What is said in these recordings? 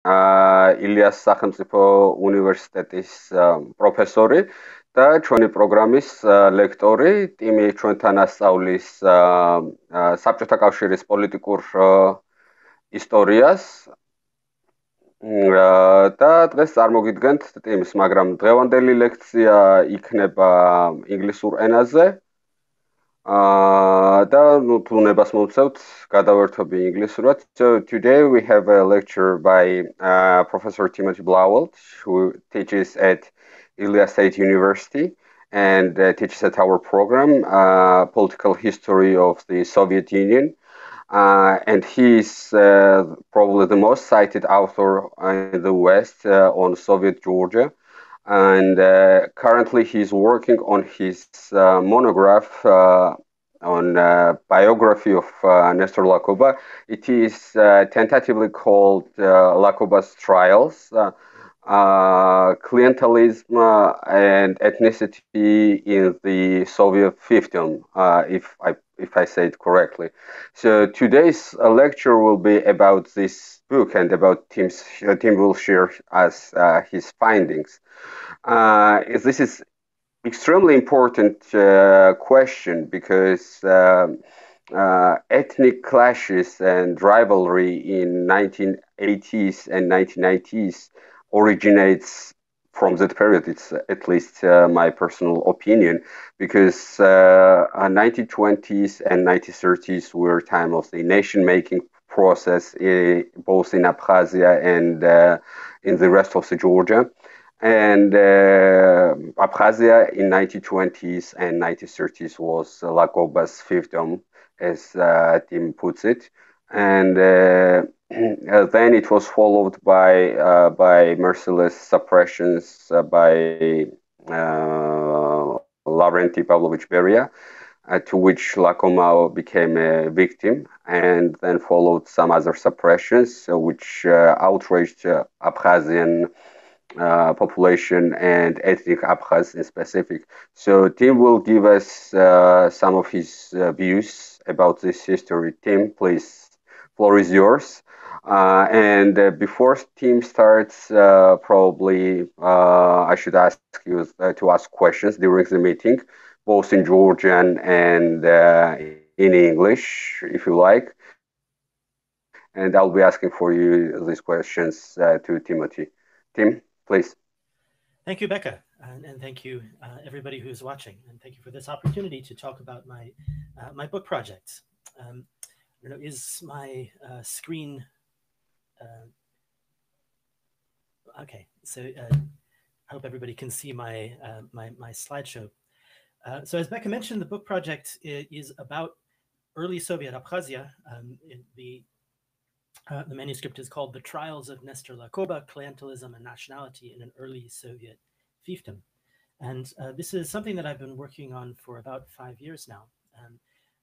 ილიას სახელმწიფო უნივერსიტეტის პროფესორი და ჩვენი პროგრამის ლექტორი, ტიმი ჩვენთან ასწავლის საბჭოთა კავშირის პოლიტიკურ ისტორიას და დღეს წარმოგიდგენთ ტიმს, მაგრამ დღევანდელი ლექცია იქნება ინგლისურ ენაზე. და თუ ნებას მოვცევთ, გადავერთობი ინგლისურად. So today we have a lecture by Professor Timothy Bluevelth, who teaches at Ilia State University and teaches at our program, Political History of the Soviet Union. And he is probably the most cited author in the West on Soviet Georgia. And currently he's working on his monograph on biography of Nestor Lakoba. It is tentatively called Lakoba's Trials, Clientelism and Ethnicity in the Soviet Fiefdom, if I say it correctly. So today's lecture will be about this book and about Tim will share us his findings. This is extremely important question because ethnic clashes and rivalry in 1980s and 1990s originates from that period. It's at least my personal opinion, because 1920s and 1930s were time of the nation-making process, both in Abkhazia and in the rest of the Georgia. And Abkhazia in 1920s and 1930s was Lakoba's fiefdom, as Tim puts it. And then it was followed by merciless suppressions by Lavrenti Pavlovich Beria, to which Lakoma became a victim, and then followed some other suppressions, which outraged Abkhazian population and ethnic Abkhaz in specific. So Tim will give us some of his views about this history. Tim, please, floor is yours. And before Tim starts, probably I should ask you to ask questions during the meeting, both in Georgian and in English, if you like. And I'll be asking for you these questions to Timothy. Tim, please. Thank you, Becca, and thank you, everybody who's watching, and thank you for this opportunity to talk about my my book project. Is my screen okay? So I hope everybody can see my my slideshow. So as Becca mentioned, the book project is about early Soviet Abkhazia. The manuscript is called The Trials of Nestor Lakoba, Clientelism and Nationality in an Early Soviet Fiefdom. And this is something that I've been working on for about 5 years now.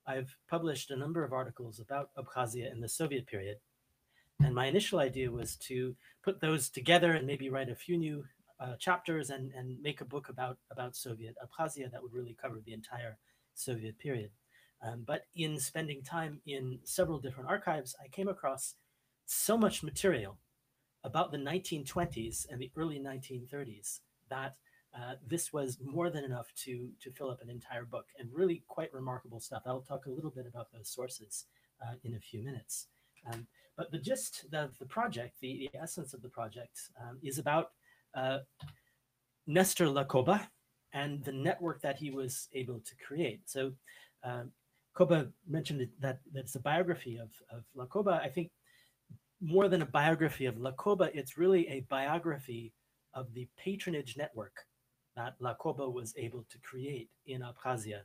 I've published a number of articles about Abkhazia in the Soviet period. And my initial idea was to put those together and maybe write a few new chapters and make a book about Soviet Abkhazia that would really cover the entire Soviet period. But in spending time in several different archives, I came across so much material about the 1920s and the early 1930s that this was more than enough to fill up an entire book, and really quite remarkable stuff. I'll talk a little bit about those sources in a few minutes. But the gist of the project, the essence of the project, is about Nestor Lakoba and the network that he was able to create. So Koba mentioned that it's a biography of Lakoba. I think more than a biography of Lakoba, it's really a biography of the patronage network that Lakoba was able to create in Abkhazia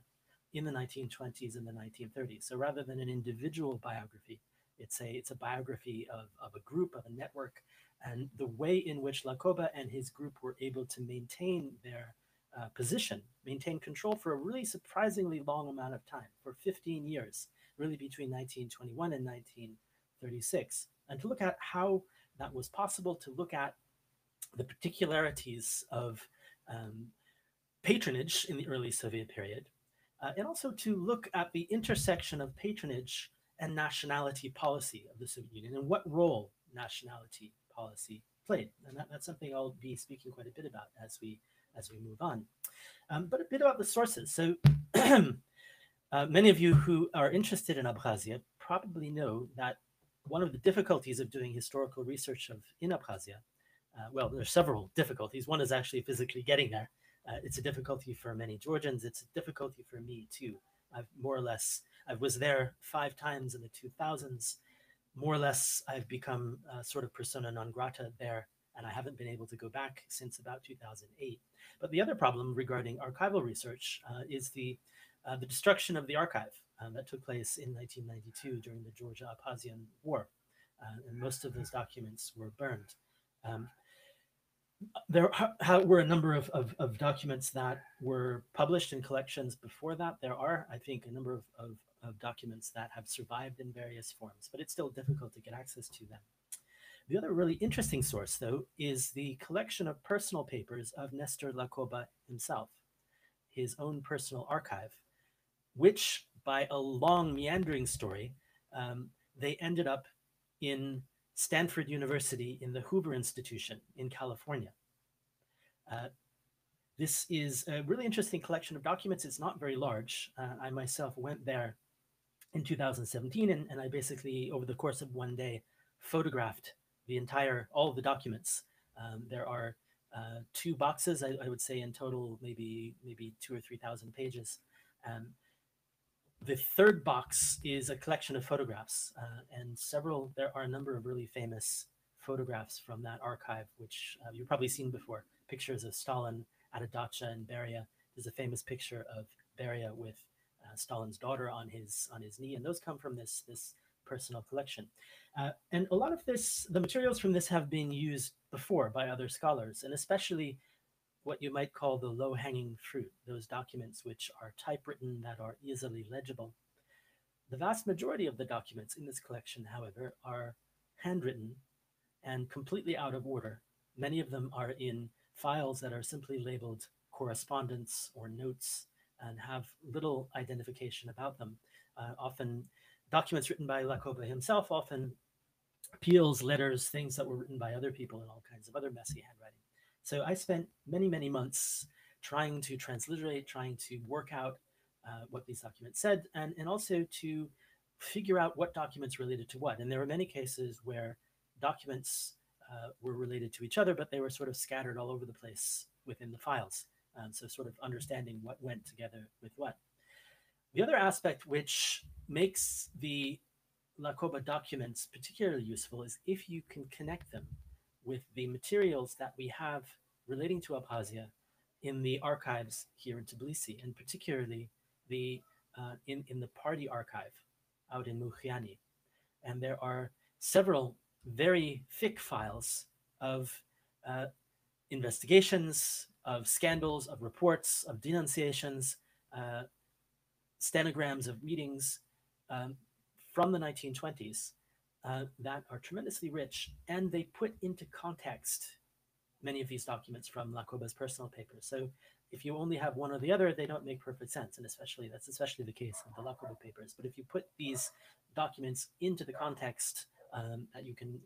in the 1920s and the 1930s. So rather than an individual biography, it's a biography of a group, of a network, and the way in which Lakoba and his group were able to maintain their position, maintain control for a really surprisingly long amount of time, for 15 years, really between 1921 and 1936. And to look at how that was possible, to look at the particularities of patronage in the early Soviet period, and also to look at the intersection of patronage and nationality policy of the Soviet Union, and what role nationality policy played. And that's something I'll be speaking quite a bit about as we move on. But a bit about the sources. So many of you who are interested in Abkhazia probably know that one of the difficulties of doing historical research in Abkhazia, well, there are several difficulties. One is actually physically getting there. It's a difficulty for many Georgians. It's a difficulty for me too. I was there 5 times in the 2000s. More or less, I've become sort of persona non grata there, and I haven't been able to go back since about 2008. But the other problem regarding archival research is the destruction of the archive that took place in 1992 during the Georgia-Abkhazian War, and most of those documents were burned. There were a number of documents that were published in collections before that. There are, I think, a number of documents that have survived in various forms, but it's still difficult to get access to them. The other really interesting source, though, is the collection of personal papers of Nestor Lakoba himself, his own personal archive, which, by a long meandering story, they ended up in Stanford University in the Hoover Institution in California. This is a really interesting collection of documents. It's not very large. I myself went there in 2017, and I basically, over the course of one day, photographed all of the documents. There are 2 boxes, I would say in total, maybe 2,000 or 3,000 pages. The third box is a collection of photographs, and there are a number of really famous photographs from that archive, which you've probably seen before. Pictures of Stalin at a dacha in Beria. There's a famous picture of Beria with Stalin's daughter on his knee, and those come from this personal collection. And a lot of the materials from this have been used before by other scholars, and especially what you might call the low-hanging fruit, those documents which are typewritten, that are easily legible. The vast majority of the documents in this collection, however, are handwritten and completely out of order. Many of them are in files that are simply labeled correspondence or notes and have little identification about them. Often documents written by Lakoba himself, often appeals, letters, things that were written by other people in all kinds of other messy handwriting. So I spent many, many months trying to transliterate, trying to work out what these documents said, and also to figure out what documents related to what. And there were many cases where documents were related to each other, but they were sort of scattered all over the place within the files. So sort of understanding what went together with what. The other aspect which makes the Lakoba documents particularly useful is if you can connect them with the materials that we have relating to Abkhazia in the archives here in Tbilisi, and particularly in the party archive out in Mukhiani. And there are several very thick files of investigations, of scandals, of reports, of denunciations, stenograms of meetings from the 1920s that are tremendously rich, and they put into context many of these documents from Lakoba's personal papers. So if you only have one or the other, they don't make perfect sense, and that's especially the case of the Lakoba papers. But if you put these documents into the context that you can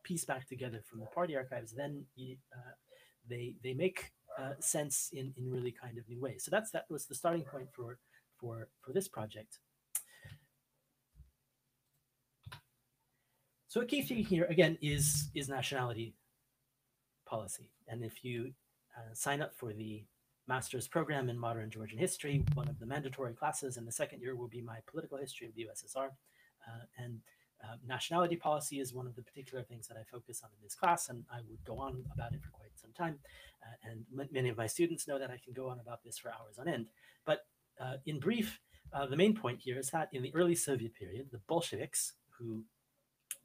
piece back together from the party archives, then they make sense in really kind of new ways. So that was the starting point for this project. So a key thing here, again, is nationality policy. And if you sign up for the master's program in modern Georgian history, one of the mandatory classes in the second year will be my political history of the USSR. And nationality policy is one of the particular things that I focus on in this class, and I would go on about it for quite some time. And many of my students know that I can go on about this for hours on end. But in brief, the main point here is that in the early Soviet period, the Bolsheviks, who,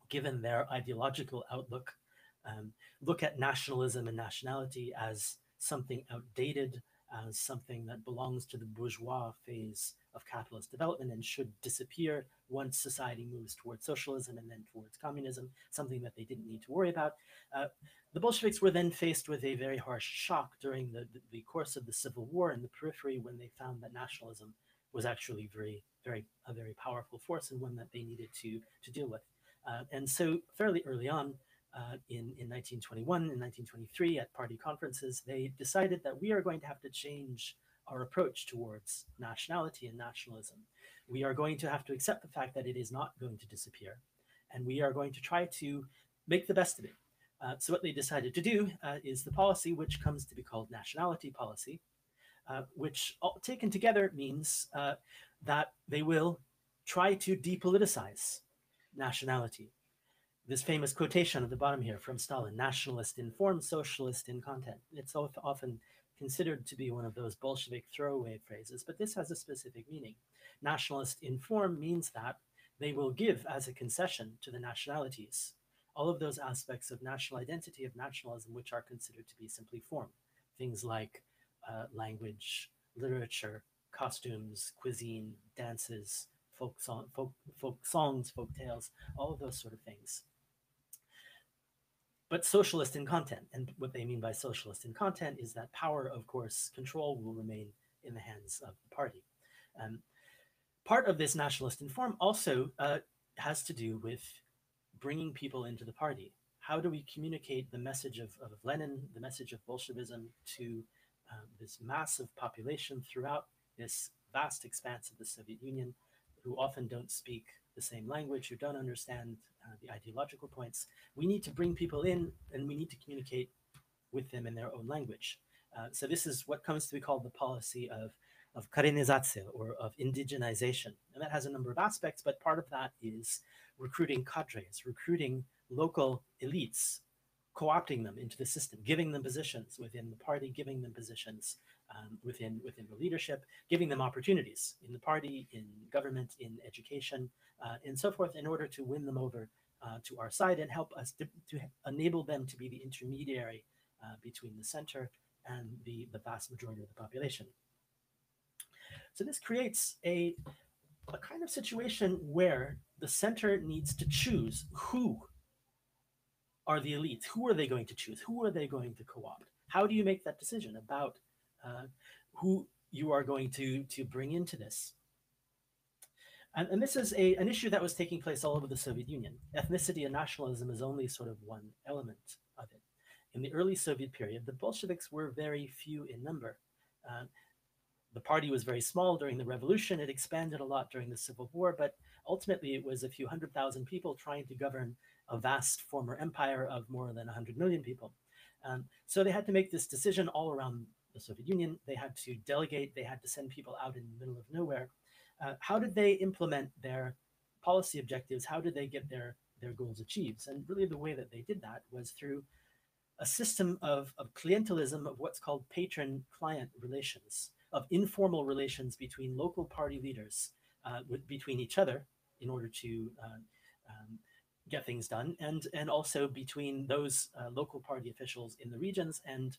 given their ideological outlook, look at nationalism and nationality as something outdated, as something that belongs to the bourgeois phase of capitalist development and should disappear once society moves towards socialism and then towards communism, something that they didn't need to worry about. The Bolsheviks were then faced with a very harsh shock during the course of the Civil War in the periphery, when they found that nationalism was actually a very powerful force, and one that they needed to deal with. And so fairly early on, in 1921 and 1923 at party conferences, they decided that we are going to have to change our approach towards nationality and nationalism. We are going to have to accept the fact that it is not going to disappear, and we are going to try to make the best of it. So what they decided to do is the policy which comes to be called nationality policy, which taken together means that they will try to depoliticize nationality. This famous quotation at the bottom here from Stalin, nationalist in form, socialist in content. It's often considered to be one of those Bolshevik throwaway phrases, but this has a specific meaning. Nationalist in form means that they will give as a concession to the nationalities all of those aspects of national identity, of nationalism, which are considered to be simply form. Things like language, literature, costumes, cuisine, dances, folk songs, folk tales, all of those sort of things. But socialist in content, and what they mean by socialist in content is that power, of course, control will remain in the hands of the party. Part of this nationalist in form also has to do with bringing people into the party. How do we communicate the message of Lenin, the message of Bolshevism to this massive population throughout this vast expanse of the Soviet Union, who often don't speak the same language, who don't understand the ideological points? We need to bring people in, and we need to communicate with them in their own language. So this is what comes to be called the policy of Korenizatsiya, or of indigenization. And that has a number of aspects, but part of that is recruiting cadres, recruiting local elites, co-opting them into the system, giving them positions within the party, giving them positions within the leadership, giving them opportunities in the party, in government, in education, and so forth, in order to win them over to our side and help us to enable them to be the intermediary between the center and the vast majority of the population. So this creates a kind of situation where the center needs to choose who are the elites, who are they going to choose, who are they going to co-opt? How do you make that decision about who you are going to bring into this? And this is an issue that was taking place all over the Soviet Union. Ethnicity and nationalism is only sort of one element of it. In the early Soviet period, the Bolsheviks were very few in number. The party was very small during the revolution. It expanded a lot during the Civil War, but ultimately it was a few 100,000 people trying to govern a vast former empire of more than 100 million people. So they had to make this decision all around the Soviet Union. They had to delegate, they had to send people out in the middle of nowhere. How did they implement their policy objectives? How did they get their goals achieved? And really the way that they did that was through a system of clientelism, of what's called patron-client relations, of informal relations between local party leaders, between each other in order to get things done, and also between those local party officials in the regions and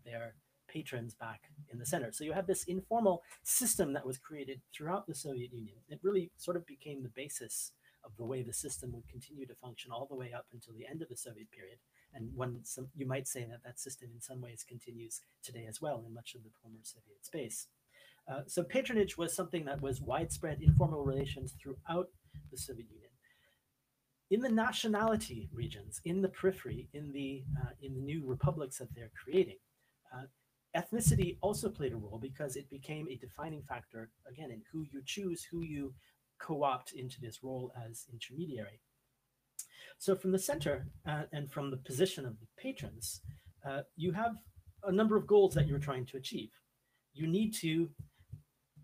their patrons back in the center. So you have this informal system that was created throughout the Soviet Union. It really sort of became the basis of the way the system would continue to function all the way up until the end of the Soviet period. And you might say that that system in some ways continues today as well in much of the former Soviet space. So patronage was something that was widespread, informal relations throughout the Soviet Union. In the nationality regions, in the periphery, in the new republics that they're creating, ethnicity also played a role because it became a defining factor, again, in who you choose, who you co-opt into this role as intermediary. So from the center and from the position of the patrons, you have a number of goals that you're trying to achieve. You need to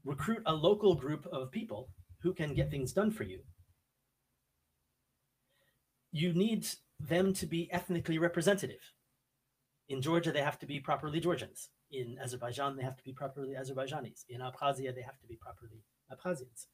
recruit a local group of people who can get things done for you. You need them to be ethnically representative. In Georgia, they have to be properly Georgians. In Azerbaijan, they have to be properly Azerbaijanis. In Abkhazia, they have to be properly Abkhazians.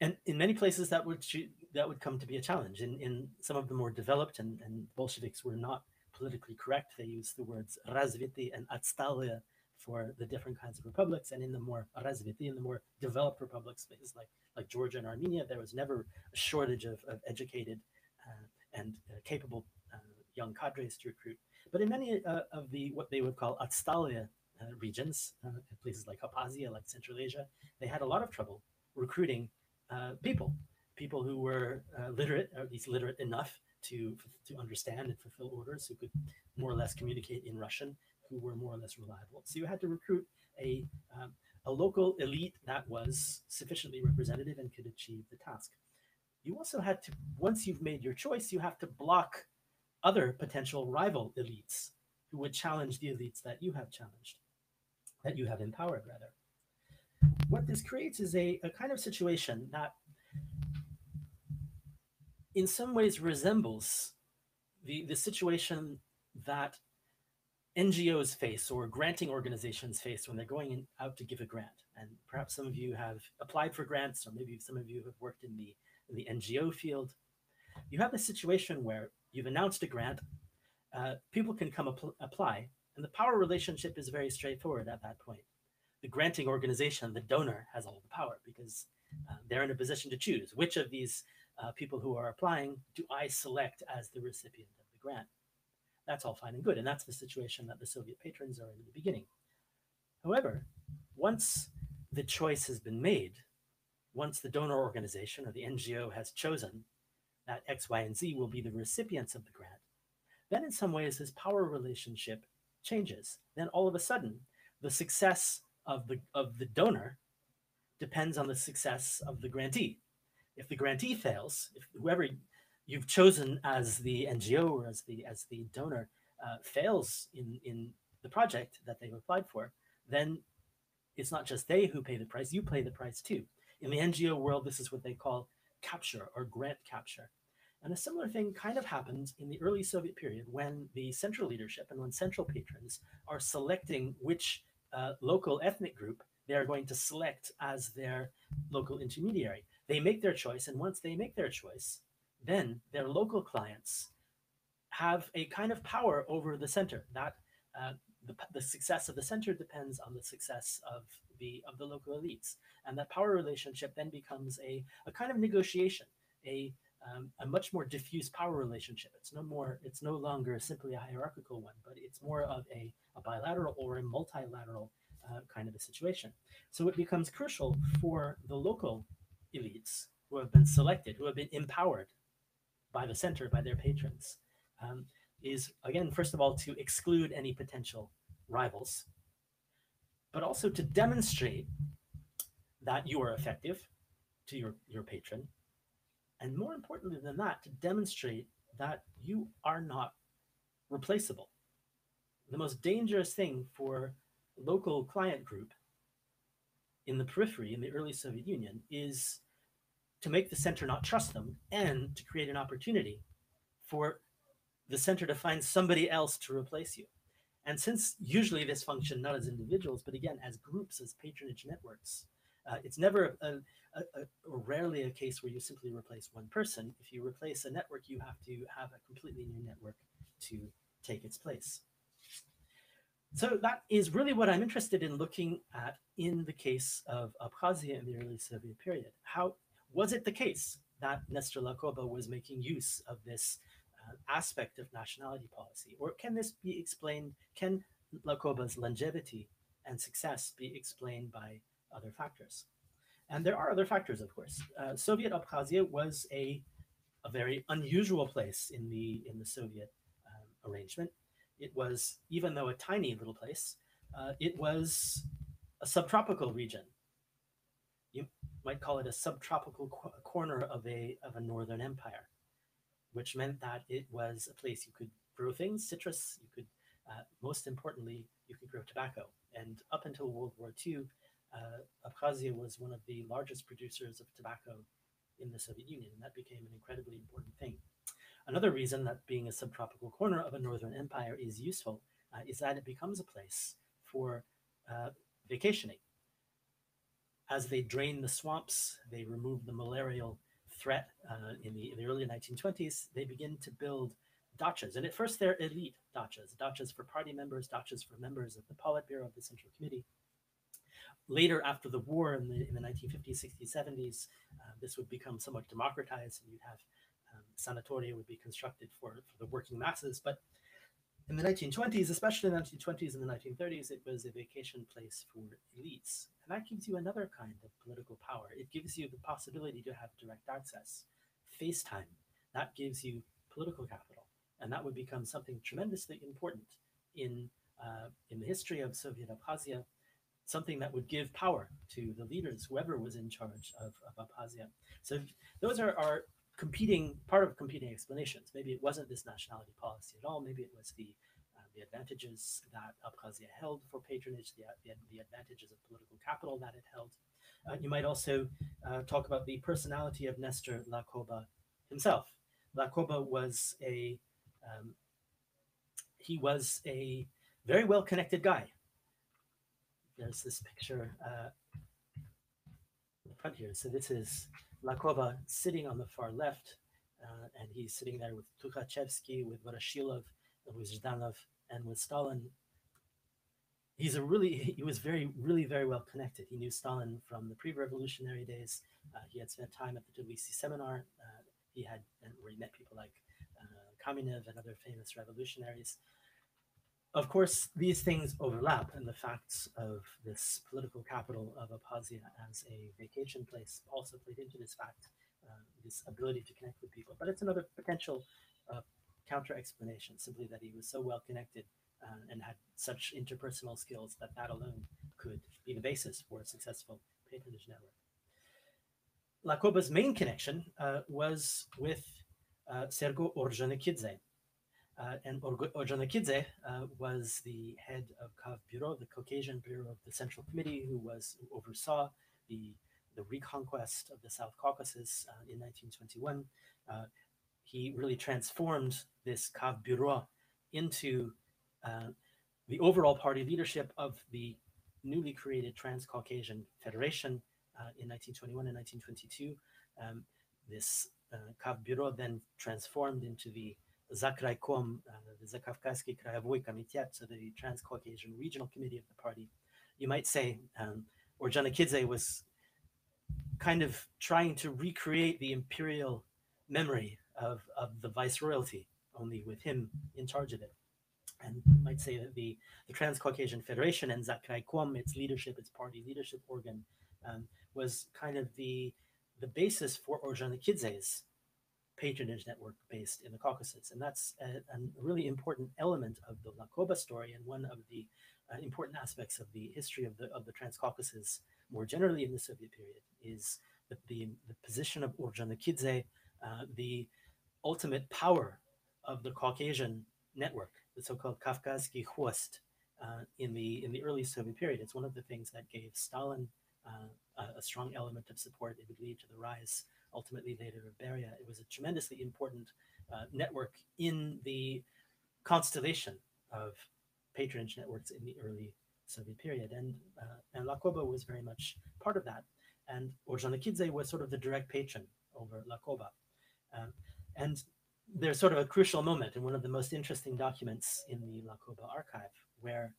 And in many places, that would come to be a challenge. In some of the more developed, and Bolsheviks were not politically correct, they used the words razviti and atstalia for the different kinds of republics. And in the more razviti, in the more developed republics, places like Georgia and Armenia, there was never a shortage of educated and capable young cadres to recruit. But in many of the what they would call atstalia regions, places like Abkhazia, like Central Asia, they had a lot of trouble recruiting people who were literate, or at least literate enough to understand and fulfill orders, who could more or less communicate in Russian, who were more or less reliable. So you had to recruit a local elite that was sufficiently representative and could achieve the task. You also had to, once you've made your choice, you have to block other potential rival elites who would challenge the elites that you have challenged, that you have empowered, rather. What this creates is a kind of situation that in some ways resembles the situation that NGOs face or granting organizations face when they're going out to give a grant. And perhaps some of you have applied for grants, or maybe some of you have worked in the NGO field. You have a situation where you've announced a grant, people can come apply, and the power relationship is very straightforward at that point. The granting organization, the donor, has all the power because they're in a position to choose which of these people who are applying do I select as the recipient of the grant. That's all fine and good, and that's the situation that the Soviet patrons are in the beginning. However, once the choice has been made, once the donor organization or the NGO has chosen that X, Y, and Z will be the recipients of the grant, then in some ways this power relationship changes. Then all of a sudden, the success of the donor depends on the success of the grantee. If the grantee fails, if whoever you've chosen as the NGO or as the donor fails in the project that they've applied for, then it's not just they who pay the price, you pay the price too. In the NGO world, this is what they call capture or grant capture. And a similar thing kind of happened in the early Soviet period when the central leadership and when central patrons are selecting which local ethnic group they are going to select as their local intermediary. They make their choice, and once they make their choice, then their local clients have a kind of power over the center. That the success of the center depends on the success of the local elites, and that power relationship then becomes a kind of negotiation, a much more diffuse power relationship. It's no longer simply a hierarchical one, but it's more of a bilateral or a multilateral kind of a situation. So it becomes crucial for the local elites who have been selected, who have been empowered by the center, by their patrons, is again, first of all, to exclude any potential rivals, but also to demonstrate that you are effective to your patron. And more importantly than that, to demonstrate that you are not replaceable. The most dangerous thing for a local client group in the periphery, in the early Soviet Union, is to make the center not trust them and to create an opportunity for the center to find somebody else to replace you. And since usually this functioned not as individuals, but again, as groups, as patronage networks, it's never rarely a case where you simply replace one person. If you replace a network, you have to have a completely new network to take its place. So that is really what I'm interested in looking at in the case of Abkhazia in the early Soviet period. How was it the case that Nestor Lakoba was making use of this aspect of nationality policy? Or can this be explained, can Lakoba's longevity and success be explained by other factors? And there are other factors, of course. Soviet Abkhazia was a very unusual place in the Soviet arrangement. It was, even though a tiny little place, it was a subtropical region. You might call it a subtropical corner of a northern empire, which meant that it was a place you could grow things, citrus, you could, most importantly, you could grow tobacco. And up until World War II, Abkhazia was one of the largest producers of tobacco in the Soviet Union, and that became an incredibly important thing. Another reason that being a subtropical corner of a northern empire is useful is that it becomes a place for vacationing. As they drain the swamps, they remove the malarial threat in the early 1920s, they begin to build dachas. And at first they're elite dachas for party members, dachas for members of the Politburo, of the Central Committee. Later, after the war in the 1950s, 60s, 70s, this would become somewhat democratized, and you'd have sanatoria would be constructed for the working masses. But in the 1920s, especially in the 1920s and the 1930s, it was a vacation place for elites. And that gives you another kind of political power. It gives you the possibility to have direct access. FaceTime, that gives you political capital. And that would become something tremendously important in the history of Soviet Abkhazia, something that would give power to the leaders, whoever was in charge of Abkhazia. So those are part of competing explanations. Maybe it wasn't this nationality policy at all. Maybe it was the advantages that Abkhazia held for patronage, the advantages of political capital that it held. You might also talk about the personality of Nestor Lakoba himself. Lakoba was a very well-connected guy. There's this picture in the front here. So this is Lakoba sitting on the far left, and he's sitting there with Tukhachevsky, with Voroshilov, with Zhdanov, and with Stalin. He was really very well connected. He knew Stalin from the pre-revolutionary days. He had spent time at the Tbilisi seminar. Where he met people like Kamenev and other famous revolutionaries. Of course, these things overlap, and the facts of this political capital of Abkhazia as a vacation place also played into this fact, this ability to connect with people. But it's another potential counter-explanation, simply that he was so well connected and had such interpersonal skills that alone could be the basis for a successful patronage network. Lakoba's main connection was with Sergo Ordzhonikidze. And Ordzhonikidze was the head of Kav Bureau, the Caucasian Bureau of the Central Committee, who oversaw the reconquest of the South Caucasus in 1921. He really transformed this Kav Bureau into the overall party leadership of the newly created Transcaucasian Federation in 1921 and 1922. This Kav Bureau then transformed into the Zakraykom, the Zakavkazsky Krayavoy Komitet, so the Transcaucasian Regional Committee of the party. You might say Ordzhonikidze was kind of trying to recreate the imperial memory of the viceroyalty, only with him in charge of it. And you might say that the Transcaucasian Federation and Zakraykom, its leadership, its party leadership organ, was kind of the basis for Ordzhonikidze's patronage network based in the Caucasus. And that's a really important element of the Lakoba story, and one of the important aspects of the history of the Transcaucasus more generally in the Soviet period is the position of Ordzhonikidze, the ultimate power of the Caucasian network, the so-called Kavkazsky Khvost, in the early Soviet period. It's one of the things that gave Stalin a strong element of support. It would lead to the rise, ultimately later, of Beria. It was a tremendously important network in the constellation of patronage networks in the early Soviet period. And Lakoba was very much part of that. And Ordzhonikidze was sort of the direct patron over Lakoba. And there's sort of a crucial moment in one of the most interesting documents in the Lakoba archive, where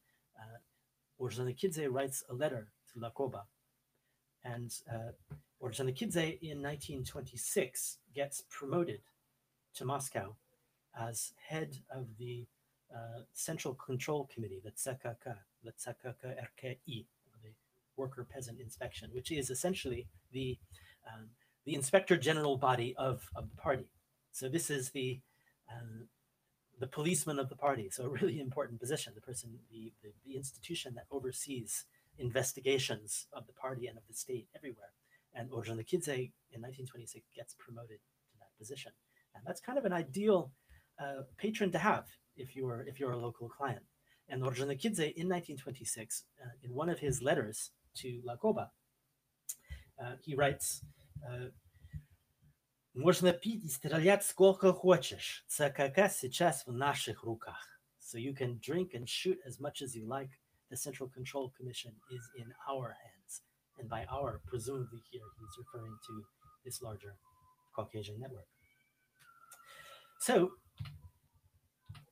Ordzhonikidze writes a letter to Lakoba. And Ordzhonikidze in 1926 gets promoted to Moscow as head of the Central Control Committee, the TSKK, the TSKK-RKI, the Worker Peasant Inspection, which is essentially the inspector general body of the party. So this is the policeman of the party. So a really important position, the institution that oversees investigations of the party and of the state everywhere. And Ordzhonikidze in 1926 gets promoted to that position. And that's kind of an ideal patron to have if you're a local client. And Ordzhonikidze in 1926, in one of his letters to Lakoba, he writes, «Можно пить и стрелять сколько хочешь. ЦКК сейчас в наших руках». So you can drink and shoot as much as you like. The Central Control Commission is in our hands. And by our, presumably here, he's referring to this larger Caucasian network. So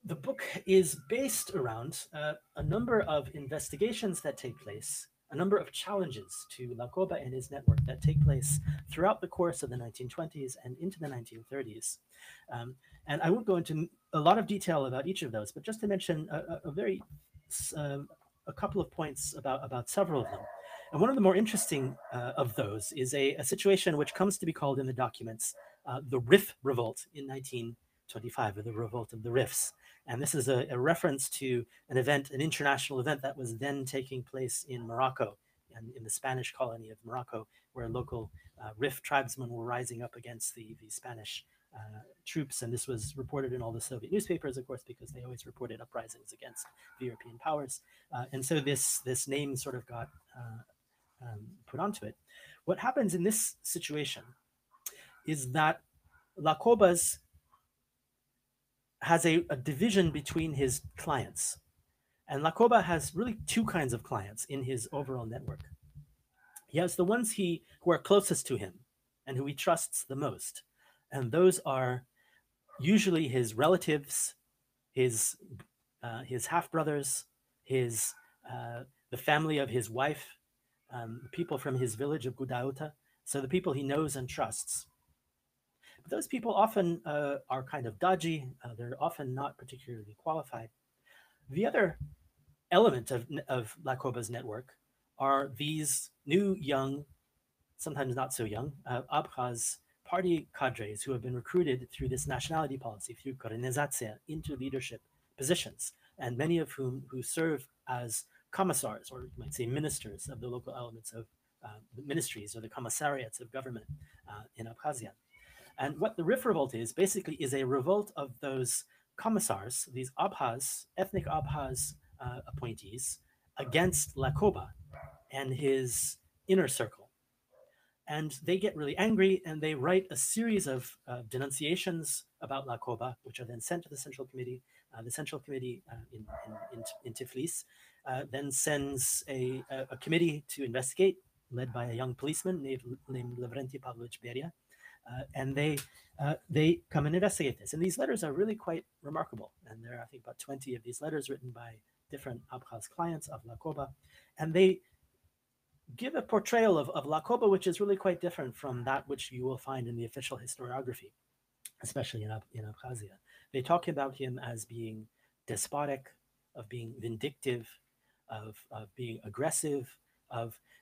the book is based around a number of investigations that take place, a number of challenges to Lakoba and his network that take place throughout the course of the 1920s and into the 1930s. And I won't go into a lot of detail about each of those, but just to mention a couple of points about several of them. And one of the more interesting of those is a situation which comes to be called in the documents the Rif Revolt in 1920. 1925, or the Revolt of the Rifts. And this is a reference to an event, an international event that was then taking place in Morocco, and in the Spanish colony of Morocco, where local Rif tribesmen were rising up against the Spanish troops. And this was reported in all the Soviet newspapers, of course, because they always reported uprisings against the European powers. And so this name sort of got put onto it. What happens in this situation is that Laqobas has a division between his clients. And Laqoba has really two kinds of clients in his overall network. He has the ones who are closest to him and who he trusts the most. And those are usually his relatives, his half-brothers, the family of his wife, people from his village of Gudauta, so the people he knows and trusts. But those people often are kind of dodgy. They're often not particularly qualified. The other element of Laqoba's network are these new, young, sometimes not so young, Abkhaz party cadres who have been recruited through this nationality policy, through Korenizatsiya, into leadership positions, and many of whom who serve as commissars, or you might say ministers, of the local elements of the ministries or the commissariats of government in Abkhazia. And what the Rif revolt is, basically, is a revolt of those commissars, these Abkhaz, ethnic Abkhaz appointees, against Laqoba and his inner circle. And they get really angry, and they write a series of denunciations about Laqoba, which are then sent to the Central Committee. The Central Committee in Tiflis then sends a committee to investigate, led by a young policeman named Lavrenti Pavlovich Beria. And they come and investigate this. And these letters are really quite remarkable. And there are, I think, about 20 of these letters written by different Abkhaz clients of Laqoba. And they give a portrayal of Laqoba, which is really quite different from that which you will find in the official historiography, especially in Abkhazia. They talk about him as being despotic, of being vindictive, of being aggressive,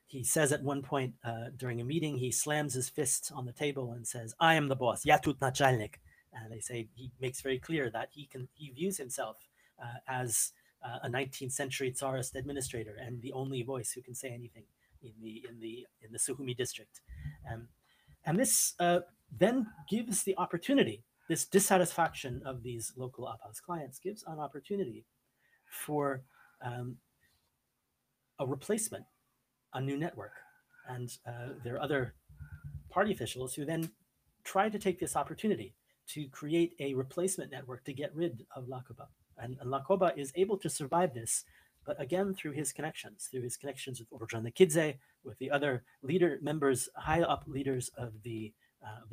he says at one point during a meeting, he slams his fist on the table and says, "I am the boss, ya tut nachalnik." And they say he makes very clear that he views himself as a 19th century Tsarist administrator and the only voice who can say anything in the Sukhumi district. And this then gives the opportunity, this dissatisfaction of these local Abkhaz clients gives an opportunity for a replacement, a new network. And there are other party officials who then try to take this opportunity to create a replacement network to get rid of Laqoba. And Laqoba is able to survive this, but again, through his connections with Orjan Kidze, with the other members, high up leaders of the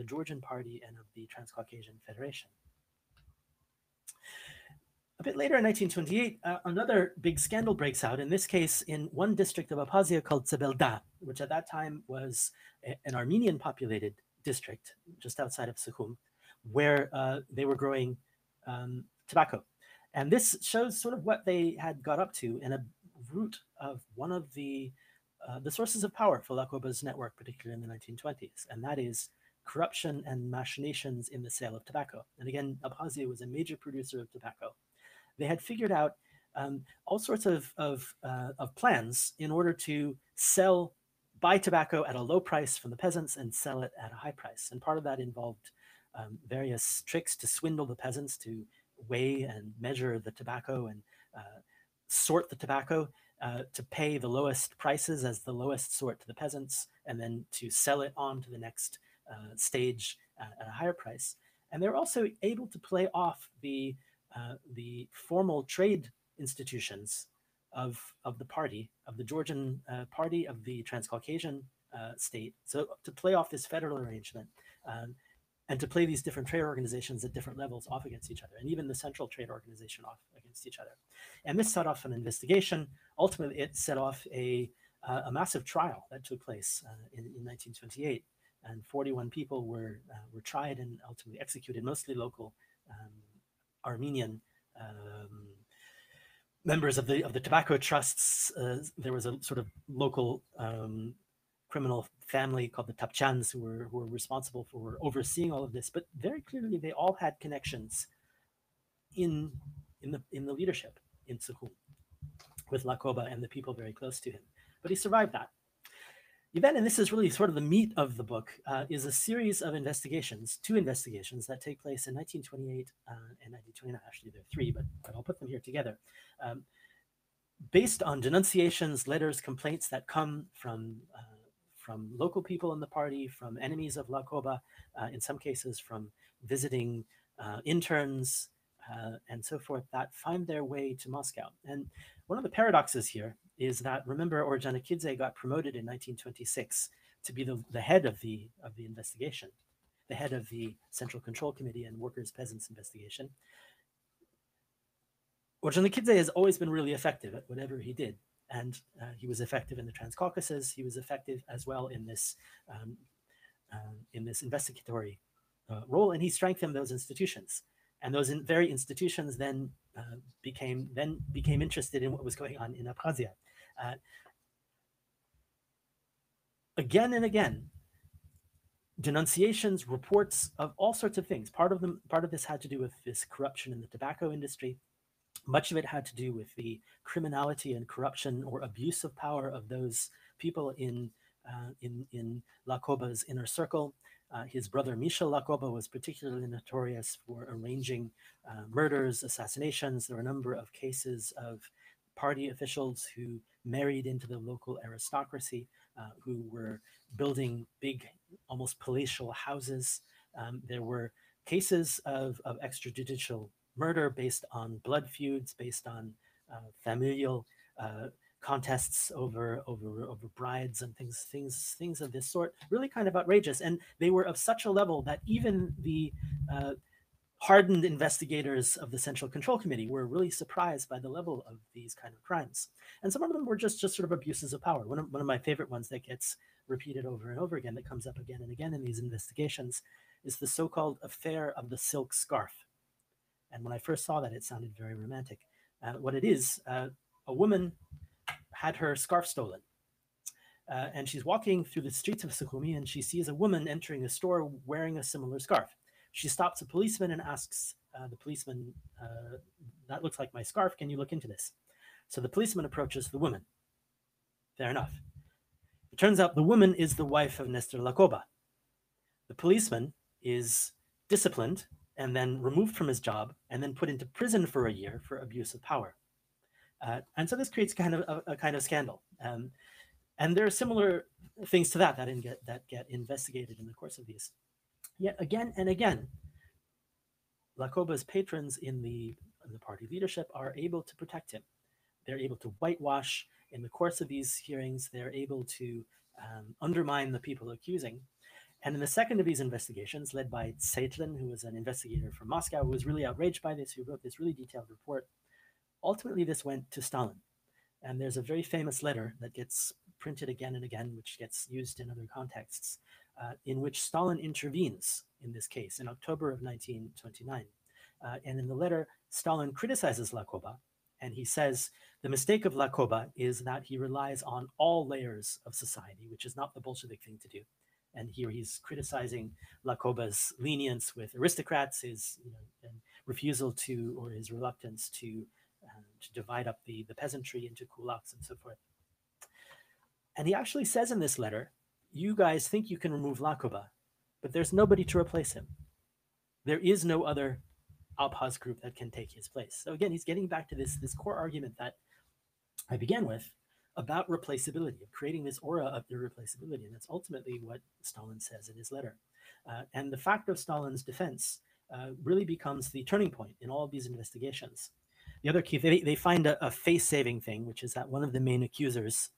Georgian party and of the Transcaucasian Federation. A bit later in 1928, another big scandal breaks out, in this case in one district of Abkhazia called Tsebelda, which at that time was an Armenian populated district just outside of Sukhum, where they were growing tobacco. And this shows sort of what they had got up to in a root of one of the sources of power for Laqoba's network, particularly in the 1920s, and that is corruption and machinations in the sale of tobacco. And again, Abkhazia was a major producer of tobacco. They had figured out all sorts of plans in order to buy tobacco at a low price from the peasants and sell it at a high price. And part of that involved various tricks to swindle the peasants, to weigh and measure the tobacco and sort the tobacco, to pay the lowest prices as the lowest sort to the peasants, and then to sell it on to the next stage at a higher price. And they were also able to play off the formal trade institutions of the party, of the Georgian party, of the Transcaucasian state. So to play off this federal arrangement and to play these different trade organizations at different levels off against each other, and even the central trade organization off against each other. And this set off an investigation. Ultimately, it set off a massive trial that took place in 1928. And 41 people were tried and ultimately executed, mostly local Armenian members of the tobacco trusts. There was a sort of local criminal family called the Tapchans who were responsible for overseeing all of this. But very clearly, they all had connections in the leadership in Sukhum with Lakoba and the people very close to him. But he survived that. Then, and this is really sort of the meat of the book, is a series of investigations, 2 investigations that take place in 1928 and 1929. Actually, there are 3, but I'll put them here together. Based on denunciations, letters, complaints that come from local people in the party, from enemies of Lakoba, in some cases from visiting interns, and so forth, that find their way to Moscow. And one of the paradoxes here is that, remember, Ordzhonikidze got promoted in 1926 to be the head of the investigation, the head of the Central Control Committee and Workers' Peasants investigation. Ordzhonikidze has always been really effective at whatever he did. And he was effective in the Transcaucasus. He was effective as well in this investigatory role, and he strengthened those institutions. And those very institutions then became interested in what was going on in Abkhazia. Again and again, denunciations, reports of all sorts of things. Part of this had to do with this corruption in the tobacco industry. Much of it had to do with the criminality and corruption or abuse of power of those people in Lakoba's inner circle. His brother Misha Lakoba was particularly notorious for arranging murders, assassinations. There were a number of cases of party officials who married into the local aristocracy, who were building big, almost palatial houses. There were cases of extrajudicial murder based on blood feuds, based on familial contests over brides and things of this sort, really kind of outrageous. And they were of such a level that even the hardened investigators of the Central Control Committee were really surprised by the level of these kind of crimes. And some of them were just sort of abuses of power. One of my favorite ones that gets repeated over and over again, that comes up again and again in these investigations, is the so-called affair of the silk scarf. And when I first saw that, it sounded very romantic. What it is, a woman had her scarf stolen. And she's walking through the streets of Sukhumi, and she sees a woman entering a store wearing a similar scarf. She stops a policeman and asks the policeman, that looks like my scarf, can you look into this? So the policeman approaches the woman. Fair enough. It turns out the woman is the wife of Nestor Lakoba. The policeman is disciplined and then removed from his job and then put into prison for a year for abuse of power. And so this creates a kind of scandal. And there are similar things to that get investigated in the course of these. Yet again and again, Lakoba's patrons in the party leadership are able to protect him. They're able to whitewash in the course of these hearings. They're able to undermine the people accusing. And in the second of these investigations, led by Tseitlin, who was an investigator from Moscow, who was really outraged by this, who wrote this really detailed report, ultimately this went to Stalin. And there's a very famous letter that gets printed again and again, which gets used in other contexts, in which Stalin intervenes in this case in October of 1929. And in the letter, Stalin criticizes Lakoba, and he says, the mistake of Lakoba is that he relies on all layers of society, which is not the Bolshevik thing to do. And here he's criticizing Lakoba's lenience with aristocrats, his refusal to, or his reluctance to divide up the peasantry into kulaks and so forth. And he actually says in this letter, you guys think you can remove Lakoba, but there's nobody to replace him. There is no other Abkhaz group that can take his place. So again, he's getting back to this core argument that I began with about replaceability, of creating this aura of irreplaceability. And that's ultimately what Stalin says in his letter. And the fact of Stalin's defense really becomes the turning point in all of these investigations. The other key, they find a face-saving thing, which is that one of the main accusers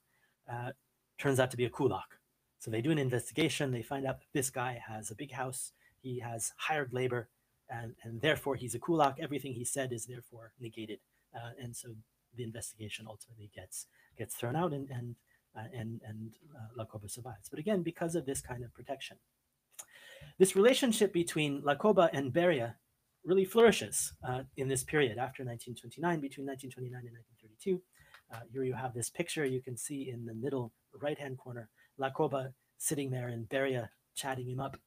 turns out to be a kulak. So they do an investigation. They find out that this guy has a big house. He has hired labor, and therefore he's a kulak. Everything he said is therefore negated. And so the investigation ultimately gets thrown out, and Lakoba survives. But again, because of this kind of protection. This relationship between Lakoba and Beria really flourishes in this period after 1929, between 1929 and 1932. Here you have this picture. You can see in the middle right-hand corner Lakoba sitting there and Beria chatting him up.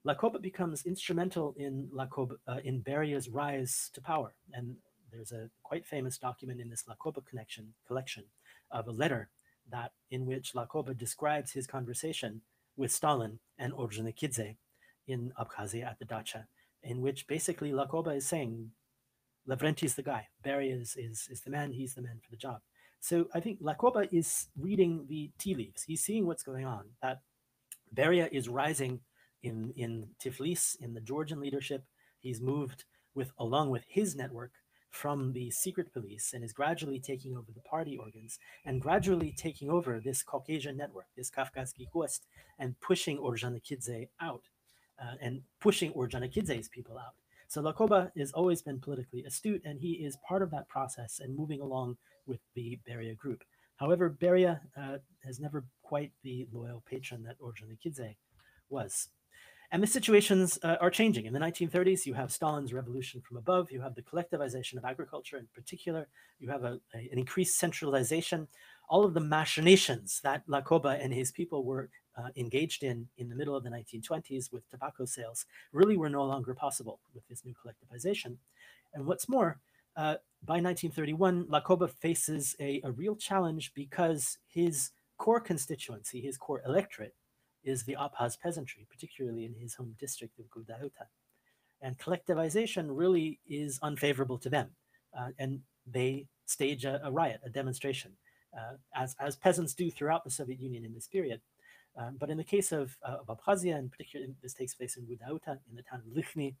Lakoba becomes instrumental in Beria's rise to power. And there's a quite famous document in this Lakoba collection of a letter in which Lakoba describes his conversation with Stalin and Orджоникидзе in Abkhazia at the dacha, in which basically Lakoba is saying, Lavrenti's the guy, Beria is the man, he's the man for the job. So I think Lakoba is reading the tea leaves. He's seeing what's going on, that Beria is rising in Tiflis, in the Georgian leadership. He's moved along with his network from the secret police and is gradually taking over the party organs and gradually taking over this Caucasian network, this Kafkaski Kost, and pushing Orджоникидзе out and pushing Orджоникidze's people out. So Lakoba has always been politically astute, and he is part of that process and moving along with the Beria group. However, Beria has never quite the loyal patron that Orджоникidze was. And the situations are changing. In the 1930s, you have Stalin's revolution from above. You have the collectivization of agriculture in particular. You have an increased centralization. All of the machinations that Lakoba and his people were engaged in the middle of the 1920s with tobacco sales really were no longer possible with this new collectivization. And what's more, by 1931, Lakoba faces a real challenge because his core constituency, his core electorate, is the Abkhaz peasantry, particularly in his home district of Gudauta. And collectivization really is unfavorable to them. And they stage a riot, a demonstration, as peasants do throughout the Soviet Union in this period. But in the case of Abkhazia, in particular, this takes place in Gudauta, in the town of Likhny,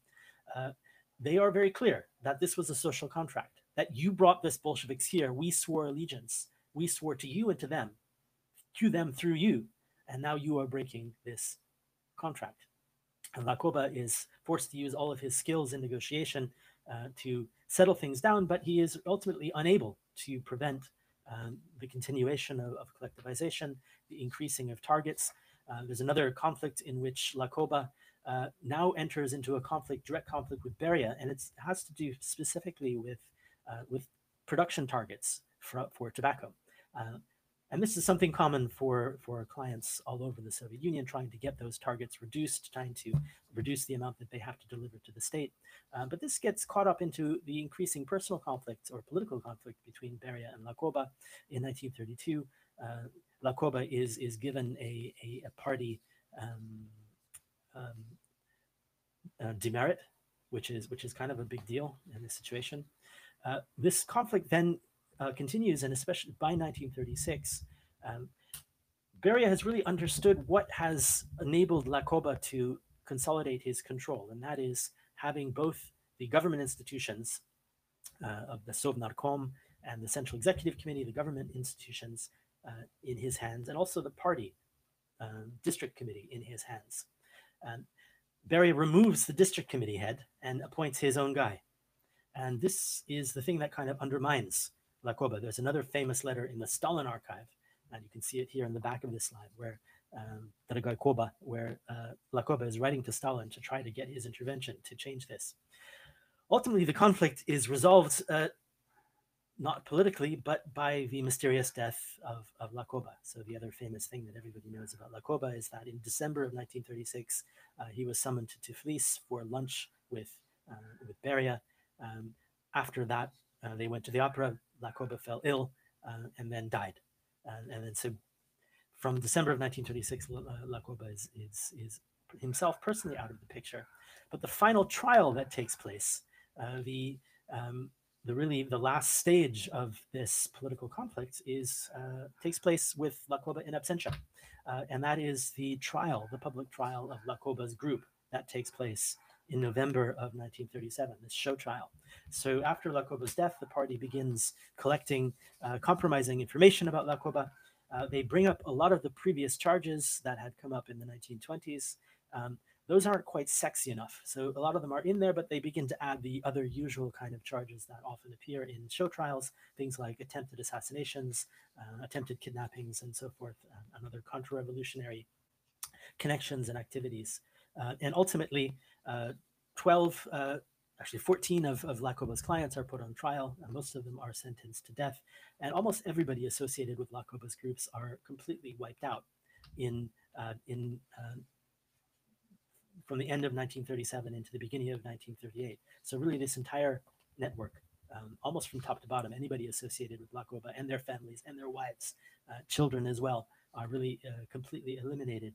they are very clear that this was a social contract, that you brought this Bolsheviks here, we swore allegiance, we swore to you and to them through you, and now you are breaking this contract. And Lakoba is forced to use all of his skills in negotiation to settle things down, but he is ultimately unable to prevent the continuation of collectivization, the increasing of targets. There's another conflict in which Lakoba now enters into a direct conflict with Beria, and it has to do specifically with production targets for tobacco. And this is something common for clients all over the Soviet Union, trying to get those targets reduced, trying to reduce the amount that they have to deliver to the state. But this gets caught up into the increasing personal conflict or political conflict between Beria and Lakoba. In 1932, Lakoba is given a party demerit, which is kind of a big deal in this situation. This conflict then continues, and especially by 1936, Beria has really understood what has enabled Lakoba to consolidate his control, and that is having both the government institutions of the Sovnarkom and the Central Executive Committee, the government institutions in his hands, and also the party district committee in his hands. Beria removes the district committee head and appoints his own guy. And this is the thing that kind of undermines Lakoba. There's another famous letter in the Stalin archive, and you can see it here in the back of this slide, where Lakoba is writing to Stalin to try to get his intervention to change this. Ultimately, the conflict is resolved not politically, but by the mysterious death of Lakoba. So the other famous thing that everybody knows about Lakoba is that in December of 1936, he was summoned to Tiflis for lunch with Beria. After that, they went to the opera. Lakoba fell ill and then died. And then so from December of 1936, Lakoba is himself personally out of the picture. But the final trial that takes place, the last stage of this political conflict takes place with Lakoba in absentia. And that is the public trial of Lakoba's group that takes place in November of 1937, this show trial. So after Lakoba's death, the party begins collecting compromising information about Lakoba. They bring up a lot of the previous charges that had come up in the 1920s. Those aren't quite sexy enough. So a lot of them are in there, but they begin to add the other usual kind of charges that often appear in show trials, things like attempted assassinations, attempted kidnappings, and so forth, and other counter-revolutionary connections and activities. And ultimately, 12 actually 14 of Lakoba's clients are put on trial, and most of them are sentenced to death, and almost everybody associated with Lakoba's groups are completely wiped out from the end of 1937 into the beginning of 1938. So really this entire network, almost from top to bottom, anybody associated with Lakoba and their families and their wives, children as well, are really completely eliminated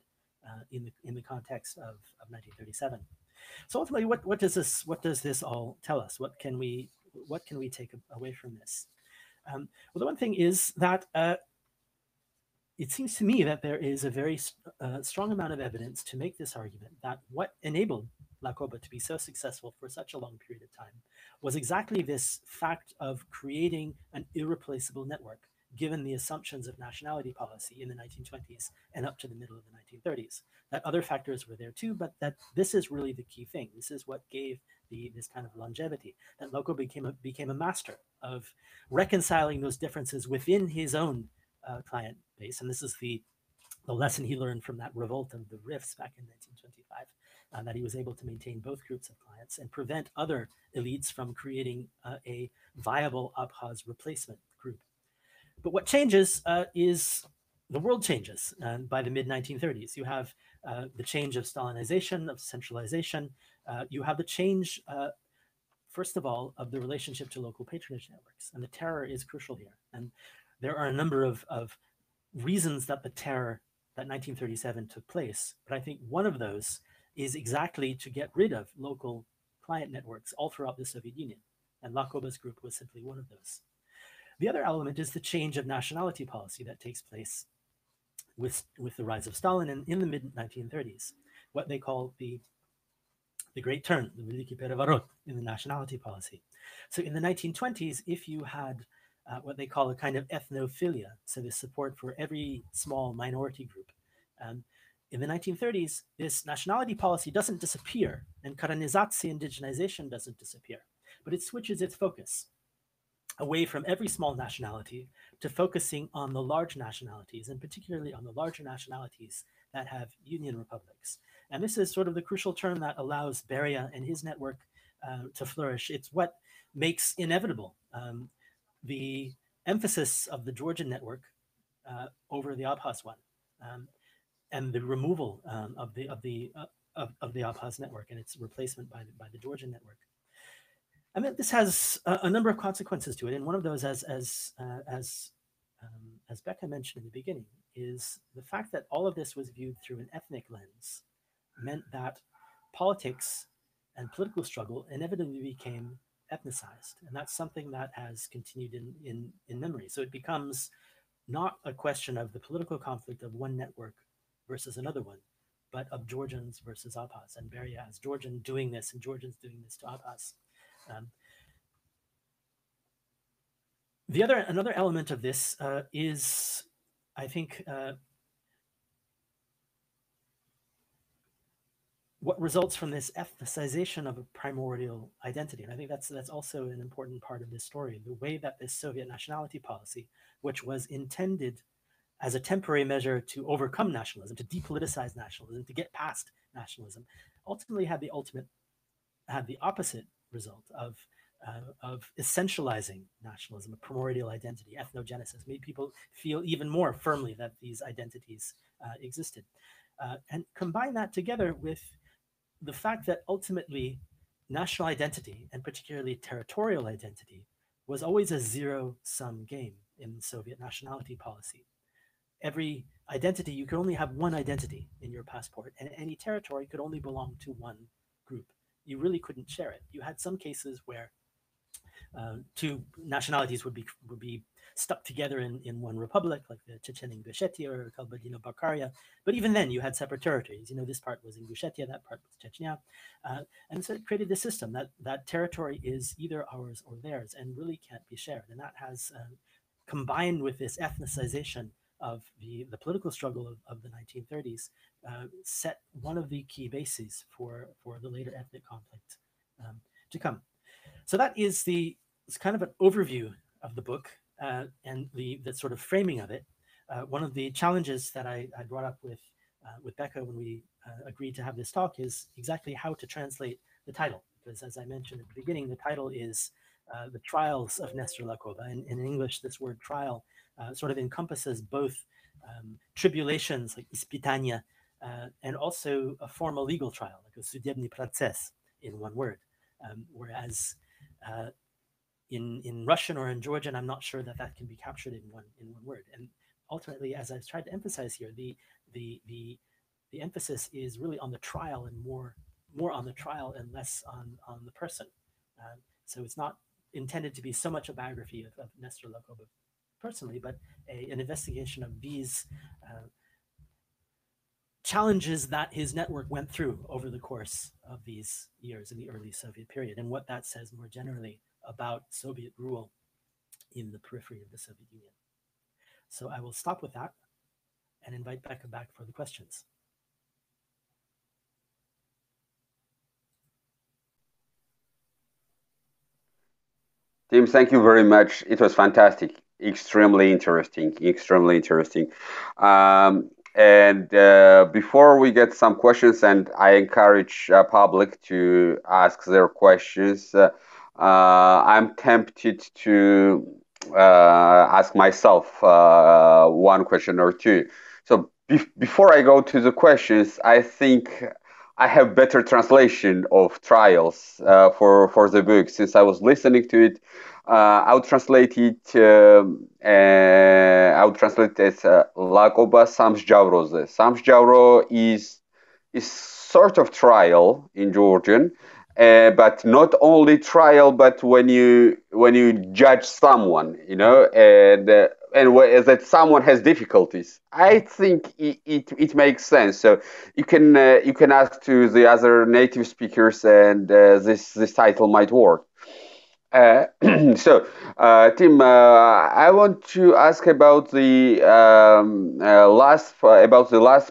in the context of 1937. So ultimately, what does this all tell us? What can we take away from this? Well, the one thing is that it seems to me that there is a very strong amount of evidence to make this argument that what enabled Lakoba to be so successful for such a long period of time was exactly this fact of creating an irreplaceable network, given the assumptions of nationality policy in the 1920s and up to the middle of the 1930s. That other factors were there too, but that this is really the key thing. This is what gave this kind of longevity, that Lakoba became a master of reconciling those differences within his own client base. And this is the lesson he learned from that revolt of the Rifts back in 1925, that he was able to maintain both groups of clients and prevent other elites from creating a viable Abkhaz replacement group. But what changes is the world changes by the mid-1930s. You have the change of Stalinization, of centralization. You have the change, first of all, of the relationship to local patronage networks. And the terror is crucial here. And there are a number of reasons that the terror, that 1937 took place. But I think one of those is exactly to get rid of local client networks all throughout the Soviet Union. And Lakoba's group was simply one of those. The other element is the change of nationality policy that takes place with the rise of Stalin in the mid-1930s, what they call the Great Turn, the Veliki Perevarot in the nationality policy. So in the 1920s, if you had what they call a kind of ethnophilia, so the support for every small minority group, in the 1930s, this nationality policy doesn't disappear, and Karanizatsiya, indigenization, doesn't disappear, but it switches its focus away from every small nationality to focusing on the large nationalities, and particularly on the larger nationalities that have union republics. And this is sort of the crucial term that allows Beria and his network to flourish. It's what makes inevitable the emphasis of the Georgian network over the Abkhaz one, and the removal of the Abkhaz network and its replacement by the Georgian network. I mean, this has a number of consequences to it, and one of those, as Becca mentioned in the beginning, is the fact that all of this was viewed through an ethnic lens meant that politics and political struggle inevitably became ethnicized, and that's something that has continued in memory. So it becomes not a question of the political conflict of one network versus another one, but of Georgians versus Abkhaz, and Beria as Georgian doing this and Georgians doing this to Abkhaz. Another element of this is, I think, what results from this ethnicization of a primordial identity. And I think that's also an important part of this story, the way that this Soviet nationality policy, which was intended as a temporary measure to overcome nationalism, to depoliticize nationalism, to get past nationalism, ultimately had the opposite result of essentializing nationalism, a primordial identity, ethnogenesis, made people feel even more firmly that these identities existed. And combine that together with the fact that ultimately national identity, and particularly territorial identity, was always a zero-sum game in Soviet nationality policy. Every identity, you could only have one identity in your passport, and any territory could only belong to one group. You really couldn't share it. You had some cases where two nationalities would be stuck together in one republic, like the Chechen Ingushetia or Kabardino-Balkaria. But even then, you had separate territories. You know, this part was Ingushetia, that part was Chechnya. And so it created this system that territory is either ours or theirs and really can't be shared. And that has, combined with this ethnicization of the political struggle of the 1930s, set one of the key bases for the later ethnic conflict to come. So that is it's kind of an overview of the book and the sort of framing of it. One of the challenges that I brought up with Becca when we agreed to have this talk is exactly how to translate the title. because as I mentioned at the beginning, the title is The Trials of Nestor Lakoba. And in English, this word trial sort of encompasses both tribulations like ispitania and also a formal legal trial, like a судебный процесс in one word. Whereas in Russian or in Georgian, I'm not sure that that can be captured in one word. And ultimately, as I've tried to emphasize here, the emphasis is really on the trial and more on the trial and less on the person. So it's not intended to be so much a biography of Nestor Lakoba personally, but an investigation of these challenges that his network went through over the course of these years in the early Soviet period, and what that says more generally about Soviet rule in the periphery of the Soviet Union. So I will stop with that and invite Becca back for the questions. Tim, thank you very much. It was fantastic. Extremely interesting. And before we get some questions, and I encourage public to ask their questions, I'm tempted to ask myself one question or two. So before I go to the questions, I think I have better translation of trials for the book. Since I was listening to it, I would translate it. I would translate it as Lakoba Samsjavroze. Samsjavro is sort of trial in Georgian, but not only trial, but when you judge someone, and that someone has difficulties. I think it makes sense. So you can ask to the other native speakers, and this title might work. So, Tim, I want to ask about the last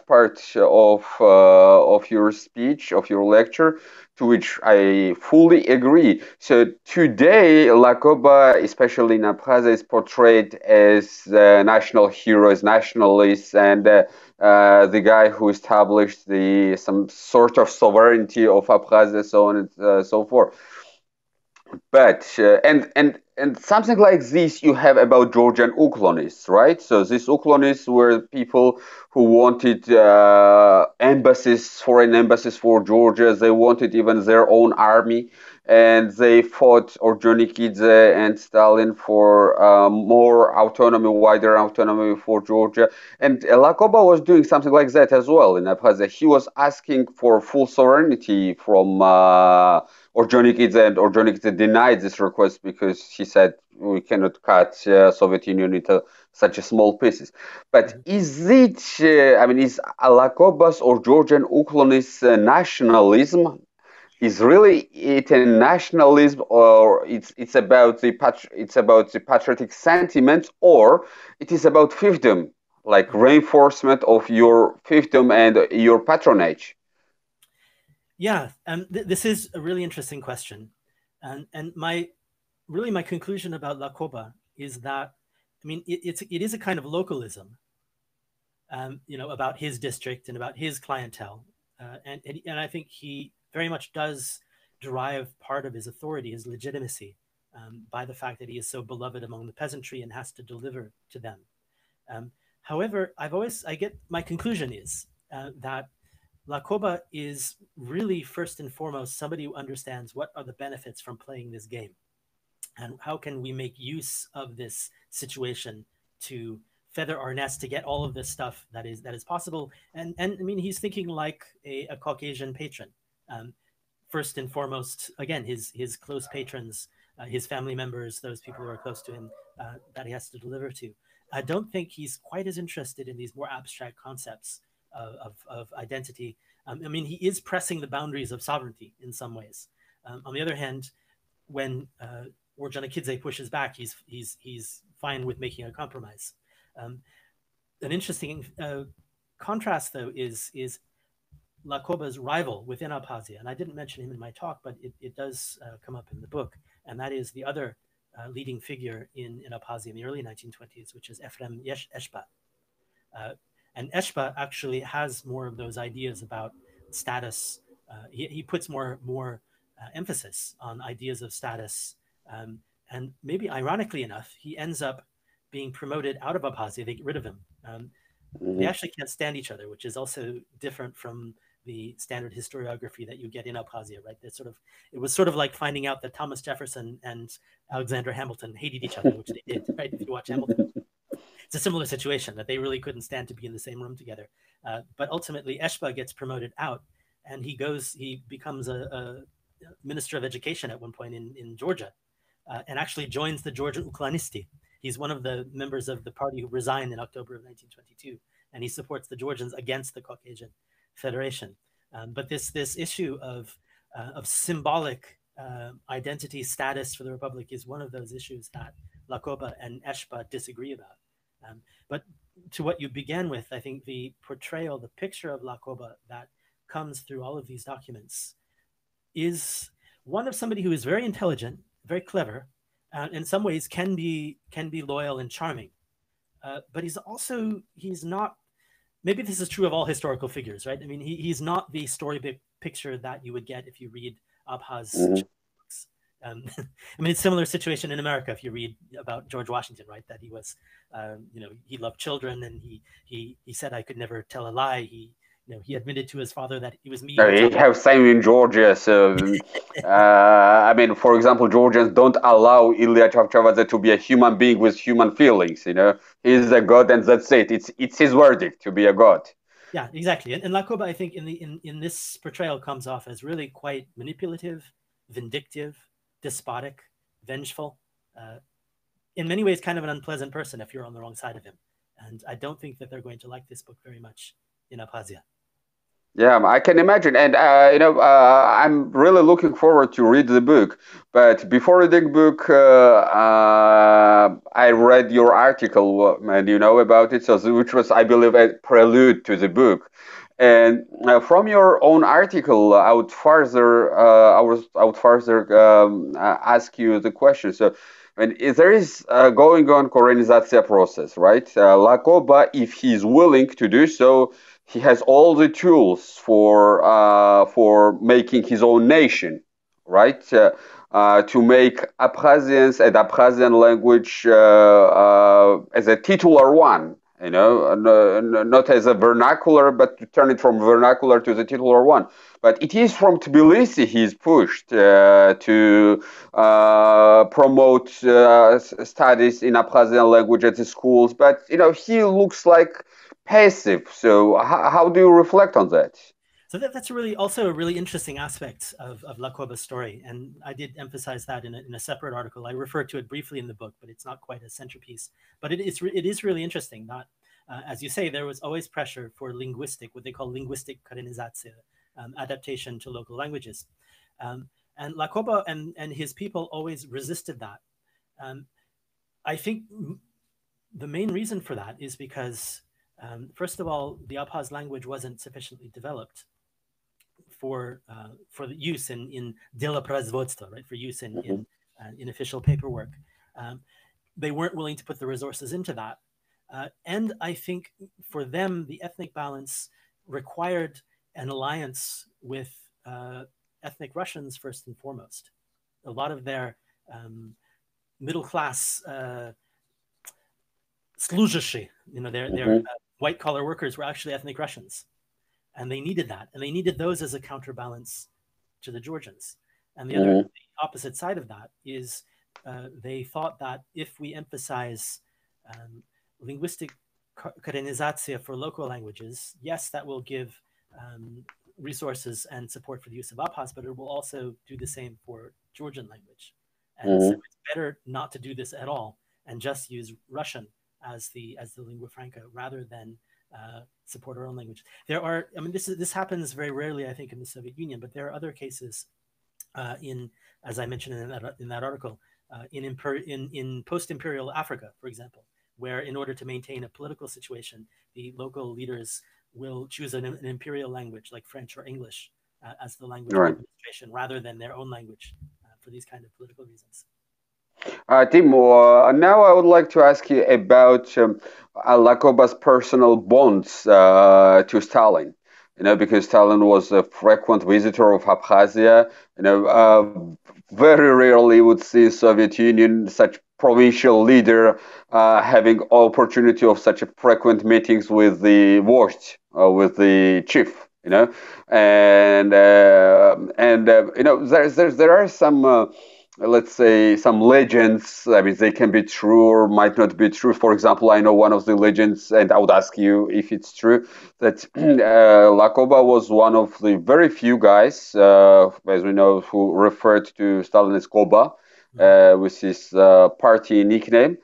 part of your speech, of your lecture, to which I fully agree. So today, Lakoba, especially in Abkhazia, is portrayed as national hero, as nationalist, and the guy who established some sort of sovereignty of Abkhazia, so on and so forth. But and something like this you have about Georgian uklonists, right? So these uklonists were people who wanted foreign embassies for Georgia. They wanted even their own army, and they fought Orjonikidze and Stalin for more autonomy, wider autonomy for Georgia. And Lakoba was doing something like that as well in Abkhazia. He was asking for full sovereignty from Orjonikidze, and Orjonikidze denied this request because he said we cannot cut Soviet Union into such a small pieces. But is it, is Lakoba's or Georgian uklonists nationalism? Is really it a nationalism, or it's about the patriotic sentiment, or it is about fiefdom, like reinforcement of your fiefdom and your patronage? Yeah, this is a really interesting question, and my conclusion about Lakoba is that, it is a kind of localism, about his district and about his clientele, and I think he very much does derive part of his authority, his legitimacy, by the fact that he is so beloved among the peasantry and has to deliver to them. However, my conclusion is that Lakoba is really first and foremost somebody who understands what are the benefits from playing this game, and how can we make use of this situation to feather our nest to get all of this stuff that is possible. And he's thinking like a Caucasian patron. First and foremost, again, his close patrons, his family members, those people who are close to him, that he has to deliver to. I don't think he's quite as interested in these more abstract concepts of identity. He is pressing the boundaries of sovereignty in some ways. On the other hand, when Orjonikidze pushes back, he's fine with making a compromise. An interesting contrast, though, is Lakoba's rival within Abkhazia, and I didn't mention him in my talk, but it does come up in the book, and that is the other leading figure in Abkhazia in the early 1920s, which is Efrem Eshba. And Eshba actually has more of those ideas about status. He puts more emphasis on ideas of status. And maybe ironically enough, he ends up being promoted out of Abkhazia. They get rid of him. They actually can't stand each other, which is also different from the standard historiography that you get in Abkhazia, right? It was sort of like finding out that Thomas Jefferson and Alexander Hamilton hated each other, which they did, right? If you watch Hamilton, it's a similar situation that they really couldn't stand to be in the same room together. But ultimately, Eshba gets promoted out, and he becomes a minister of education at one point in Georgia, and actually joins the Georgian Uklanisti. He's one of the members of the party who resigned in October of 1922, and he supports the Georgians against the Caucasian Federation. But this issue of symbolic identity status for the Republic is one of those issues that Lakoba and Eshba disagree about. But to what you began with, I think the portrayal, the picture of Lakoba that comes through all of these documents is one of somebody who is very intelligent, very clever, in some ways can be loyal and charming. But he's not, maybe this is true of all historical figures, right? I mean, he's not the story picture that you would get if you read Abkhaz books. I mean, it's a similar situation in America if you read about George Washington, right? That he was, he loved children, and he said, "I could never tell a lie." He admitted to his father that it was me. You have same in Georgia. So, I mean, for example, Georgians don't allow Ilya Chavchavadze to be a human being with human feelings. He's a god, and that's it. It's his verdict to be a god. Yeah, exactly. And Lakoba, I think, in this portrayal comes off as really quite manipulative, vindictive, despotic, vengeful. In many ways, kind of an unpleasant person if you're on the wrong side of him. And I don't think that they're going to like this book very much in Abkhazia. Yeah, I can imagine. And, I'm really looking forward to read the book. But before reading the book, I read your article, and you know about it, which was, I believe, a prelude to the book. And from your own article, I would further ask you the question. So, there is going on Koreanization process, right? Lakoba, if he's willing to do so, he has all the tools for making his own nation, right? To make Abkhazians and Abkhazian language as a titular one, not as a vernacular, but to turn it from vernacular to the titular one. But it is from Tbilisi he's pushed to promote studies in Abkhazian language at the schools. But, he looks like passive. So how do you reflect on that? So that's also a really interesting aspect of Lakoba's story. And I did emphasize that in a separate article. I referred to it briefly in the book, but it's not quite a centerpiece. But it is really interesting that, as you say, there was always pressure for what they call linguistic Koreanization, adaptation to local languages. And Lakoba and his people always resisted that. I think the main reason for that is because first of all, the Abkhaz language wasn't sufficiently developed for the use in делопроизводство, right? For use in official paperwork. They weren't willing to put the resources into that. And I think for them, the ethnic balance required an alliance with ethnic Russians first and foremost. A lot of their middle class служащие, their white collar workers were actually ethnic Russians, and they needed that, and they needed those as a counterbalance to the Georgians. And the opposite side of that is they thought that if we emphasize linguistic Koreanization for local languages, yes, that will give resources and support for the use of Abkhaz, but it will also do the same for Georgian language. And so it's better not to do this at all and just use Russian as the lingua franca rather than support our own language. This happens very rarely, I think, in the Soviet Union, but there are other cases as I mentioned in that article, in post-imperial Africa, for example, where in order to maintain a political situation, the local leaders will choose an imperial language like French or English as the language of administration rather than their own language for these kind of political reasons. Timo, now I would like to ask you about Lakoba's personal bonds to Stalin. because Stalin was a frequent visitor of Abkhazia. Very rarely would see Soviet Union such provincial leader having opportunity of such a frequent meetings with the vождь, with the chief. There are some. Let's say some legends. I mean, they can be true or might not be true. For example, I know one of the legends, and I would ask you if it's true, that Lakoba was one of the very few guys, as we know, who referred to Stalin as Koba, with his party nickname.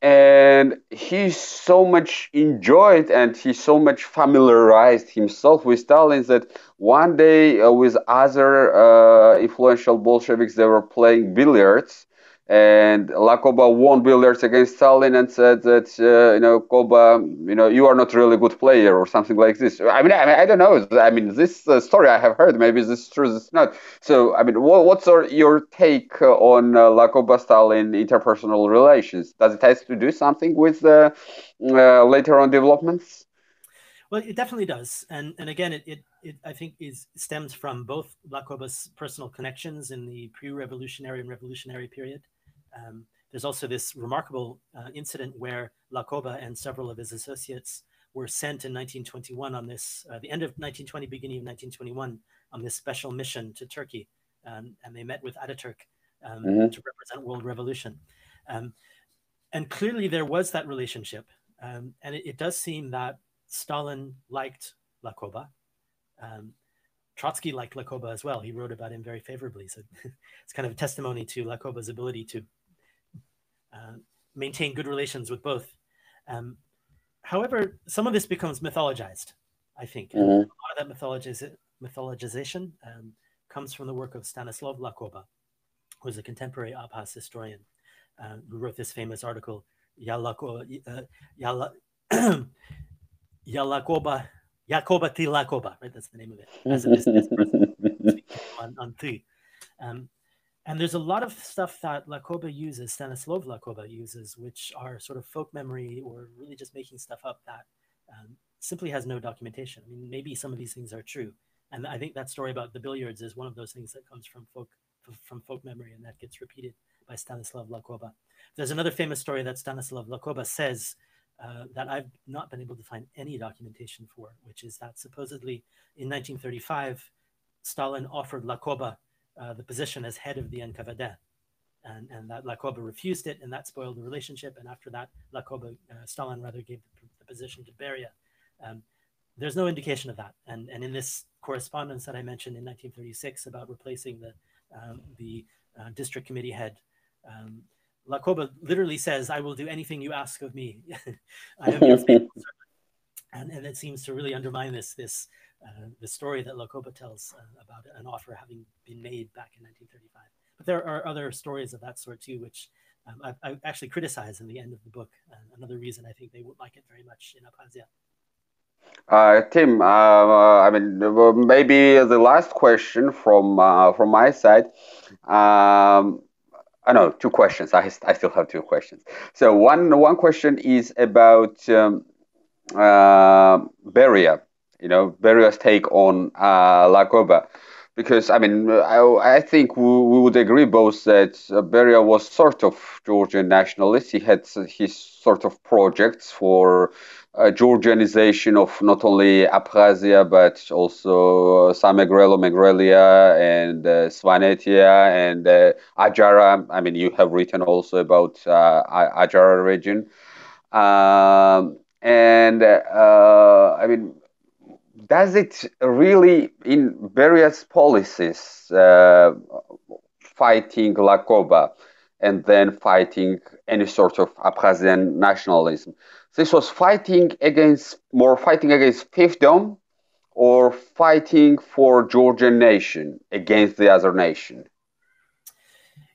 And he so much enjoyed and he so much familiarized himself with Stalin that one day with other influential Bolsheviks, they were playing billiards, and Lakoba won billiards against Stalin and said that Koba, you are not really a good player or something like this. I mean, I don't know. I mean, this story I have heard. Maybe this is true, this is not. So, I mean, what's your take on Lakoba-Stalin interpersonal relations? Does it have to do something with later on developments? Well, it definitely does, and again, it I think stems from both Lakoba's personal connections in the pre-revolutionary and revolutionary period. There's also this remarkable incident where Lakoba and several of his associates were sent in 1921 on this, the end of 1920, beginning of 1921, on this special mission to Turkey, and they met with Ataturk to represent world revolution. And clearly there was that relationship, and it does seem that Stalin liked Lakoba. Trotsky liked Lakoba as well. He wrote about him very favorably. So it's kind of a testimony to Lakoba's ability to maintain good relations with both. However, some of this becomes mythologized, I think. And a lot of that mythologization comes from the work of Stanislav Lakoba, who was a contemporary Abkhaz historian, who wrote this famous article, Yakoba ti Lakoba, right? That's the name of it. As a business person on Thi. And there's a lot of stuff that Lakoba uses, Stanislav Lakoba uses, which are sort of folk memory or really just making stuff up that simply has no documentation. I mean, maybe some of these things are true. And I think that story about the billiards is one of those things that comes from folk memory, and that gets repeated by Stanislav Lakoba. There's another famous story that Stanislav Lakoba says that I've not been able to find any documentation for, which is that supposedly in 1935, Stalin offered Lakoba the position as head of the NKVD, and that Lakoba refused it, and that spoiled the relationship. And after that, Stalin rather gave the position to Beria. There's no indication of that. And in this correspondence that I mentioned in 1936 about replacing the district committee head, Lakoba literally says, "I will do anything you ask of me. I am your faithful servant." And it seems to really undermine the story that Lakoba tells about an offer having been made back in 1935. But there are other stories of that sort too, which I actually criticize in the end of the book. Another reason I think they would like it very much in Abkhazia. Tim, I mean, maybe the last question from my side. I know, two questions. I still have two questions. So one question is about Beria. Beria's take on Lakoba, because I mean, I think we would agree both that Beria was sort of Georgian nationalist. He had his sort of projects for Georgianization of not only Abkhazia but also Megrelia and Svanetia and Ajara. I mean, you have written also about Ajara region, I mean, does it really, in various policies, fighting Lakoba and then fighting any sort of Abkhazian nationalism, this was fighting against fiefdom or fighting for Georgian nation against the other nation?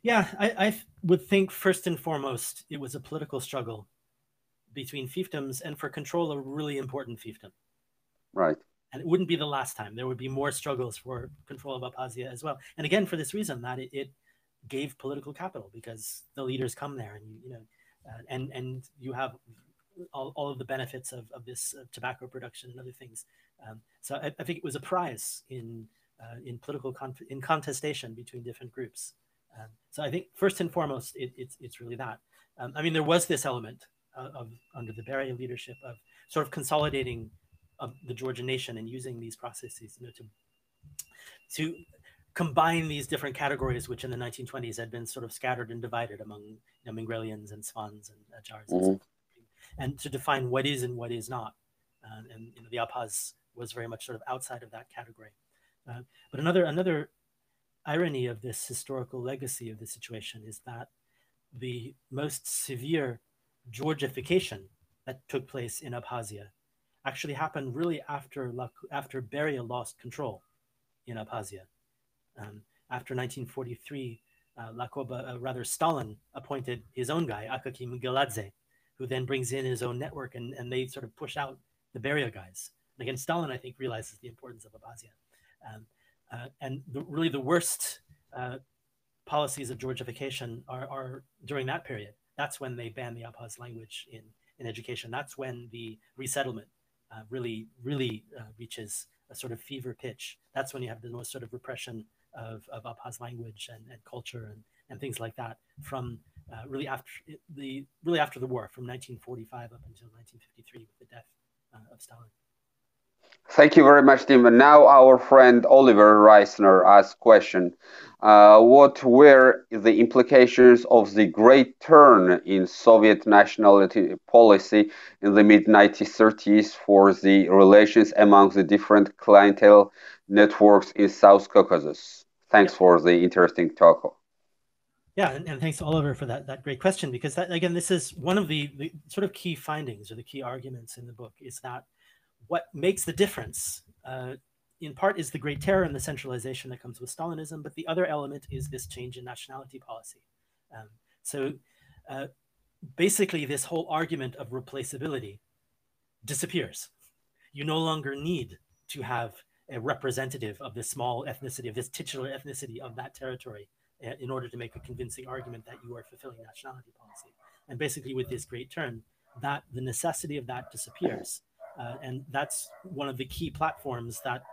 Yeah, I would think first and foremost it was a political struggle between fiefdoms and for control of a really important fiefdom. Right. And it wouldn't be the last time. There would be more struggles for control of Abkhazia as well. And again, for this reason, that it gave political capital, because the leaders come there, and you have all of the benefits of this tobacco production and other things So I think it was a prize in political contestation between different groups. So I think first and foremost, it's really that. I mean, there was this element of under the Beria leadership of sort of consolidating the Georgian nation and using these processes, to combine these different categories, which in the 1920s had been sort of scattered and divided among Mingrelians and Swans and Ajars, and to define what is and what is not. And the Abkhaz was very much sort of outside of that category. But another irony of this historical legacy of the situation is that the most severe Georgification that took place in Abkhazia actually happened really after Beria lost control in Abkhazia. After 1943, rather Stalin appointed his own guy, Akakim Geladze, who then brings in his own network, and they sort of push out the Beria guys. And again, Stalin, I think, realizes the importance of Abkhazia. And really the worst policies of Georgification are during that period. That's when they ban the Abkhaz language in education. That's when the resettlement really reaches a sort of fever pitch. That's when you have the most sort of repression of Abkhaz language and culture and things like that from really after the war, from 1945 up until 1953 with the death of Stalin. Thank you very much, Tim. And now our friend Oliver Reisner asks question. What were the implications of the great turn in Soviet nationality policy in the mid-1930s for the relations among the different clientele networks in South Caucasus? Thanks for the interesting talk. Yeah, and thanks to Oliver for that great question, because that, again, this is one of the sort of key findings or the key arguments in the book, is that what makes the difference, in part, is the Great Terror and the centralization that comes with Stalinism, but the other element is this change in nationality policy. So basically, this whole argument of replaceability disappears. You no longer need to have a representative of this small ethnicity, of this titular ethnicity of that territory, in order to make a convincing argument that you are fulfilling nationality policy. And basically, with this great turn, that the necessity of that disappears. And that's one of the key platforms that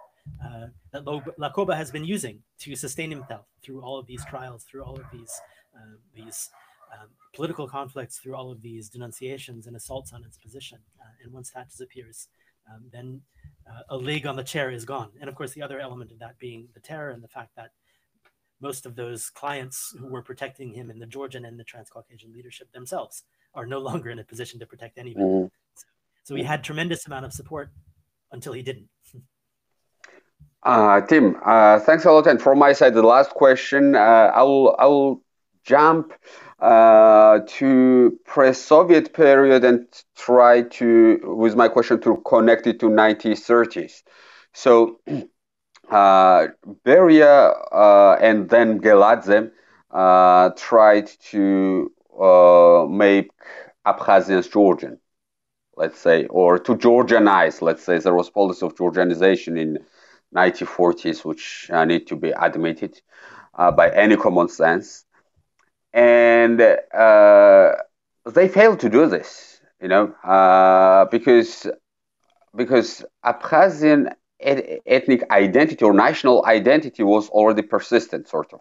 Laqoba has been using to sustain himself through all of these trials, through all of these political conflicts, through all of these denunciations and assaults on its position. And once that disappears, then a leg on the chair is gone. And of course, the other element of that being the terror and the fact that most of those clients who were protecting him in the Georgian and the Transcaucasian leadership themselves are no longer in a position to protect anybody. So he had tremendous amount of support until he didn't. Tim, thanks a lot. And from my side, the last question, I'll jump to pre-Soviet period and try to, with my question, to connect it to 1930s. So Beria and then Geladze tried to make Abkhazians Georgian, let's say, or to Georgianize, let's say. There was policy of Georgianization in 1940s, which need to be admitted by any common sense. And they failed to do this, because Abkhazian ethnic identity or national identity was already persistent, sort of.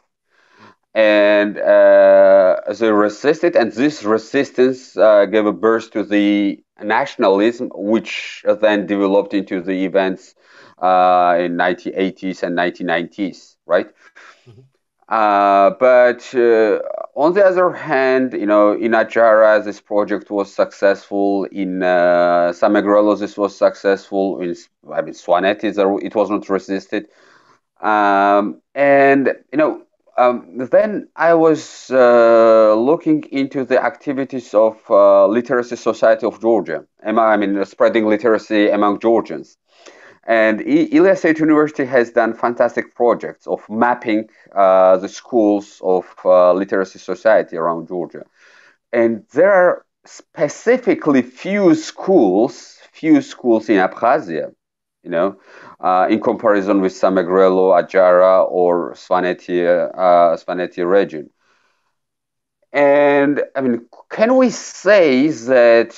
And they resisted, and this resistance gave a birth to the nationalism, which then developed into the events in 1980s and 1990s, right? But on the other hand, in Ajara, this project was successful. In Samegrelo, this was successful. In Swaneti, it was not resisted. Then I was looking into the activities of Literacy Society of Georgia. Spreading literacy among Georgians. And Ilyas State University has done fantastic projects of mapping the schools of Literacy Society around Georgia. And there are specifically few schools in Abkhazia, in comparison with Samegrelo, Ajara, or Svaneti region. And I mean, can we say that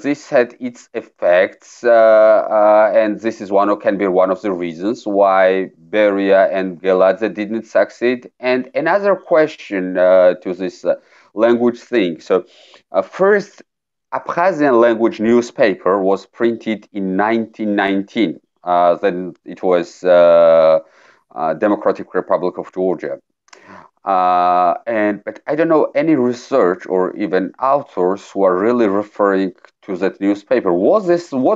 this had its effects, and this is can be one of the reasons why Beria and Geladze didn't succeed? And another question to this language thing. So, first, Abkhazian language newspaper was printed in 1919. Then it was Democratic Republic of Georgia. But I don't know any research or even authors who are really referring to that newspaper. What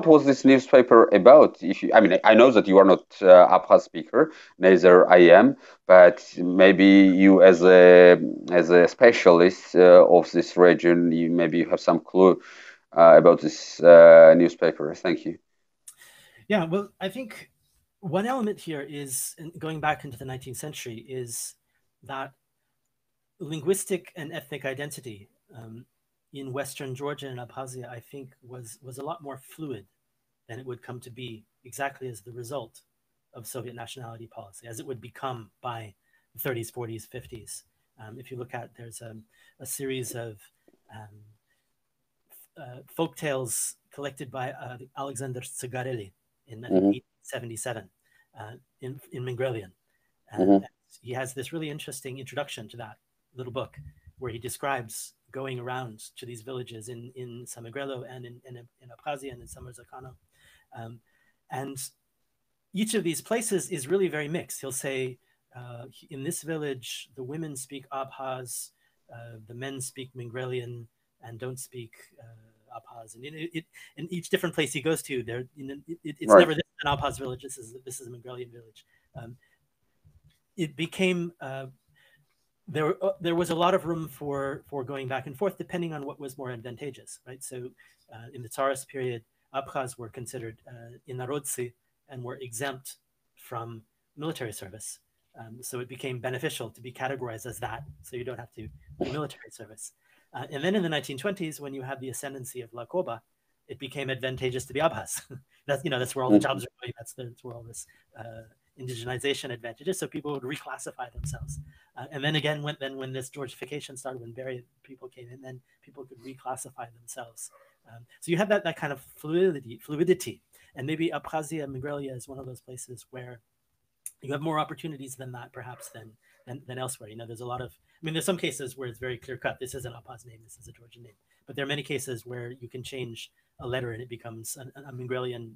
was this newspaper about? I mean, I know that you are not Abkhaz speaker, neither I am, but maybe you as a specialist of this region, maybe you have some clue about this newspaper. Thank you. Yeah, well, I think one element here is, going back into the 19th century, is that linguistic and ethnic identity in Western Georgia and Abkhazia, I think, was a lot more fluid than it would come to be, exactly as the result of Soviet nationality policy, as it would become by the 30s, 40s, 50s. If you look at, there's a series of folk tales collected by Alexander Tsigareli in 1877 in Mingrelian. He has this really interesting introduction to that little book where he describes going around to these villages in Samegrelo and in Abkhazia and in Samorzakano. And each of these places is really very mixed. He'll say, in this village, the women speak Abkhaz, the men speak Mingrelian and don't speak Abkhaz. And in each different place he goes to, it's right. Never this is an Abkhaz village, this is a Mingrelian village. It became there was a lot of room for going back and forth depending on what was more advantageous, right? So in the Tsarist period, Abkhaz were considered inarodsi and were exempt from military service. So it became beneficial to be categorized as that, so you don't have to do military service. And then in the 1920s, when you have the ascendancy of Lakoba, it became advantageous to be Abkhaz. That's where all the jobs are going. That's where all this indigenization advantages. So people would reclassify themselves. And then again, when this Georgification started, when Beria people came in, then people could reclassify themselves. So you have that kind of fluidity. And maybe Abkhazia and Mingrelia is one of those places where you have more opportunities than that, perhaps, than elsewhere. There's a lot of, there's some cases where it's very clear cut. This is an Abkhaz name, this is a Georgian name. But there are many cases where you can change a letter and it becomes a Mingrelian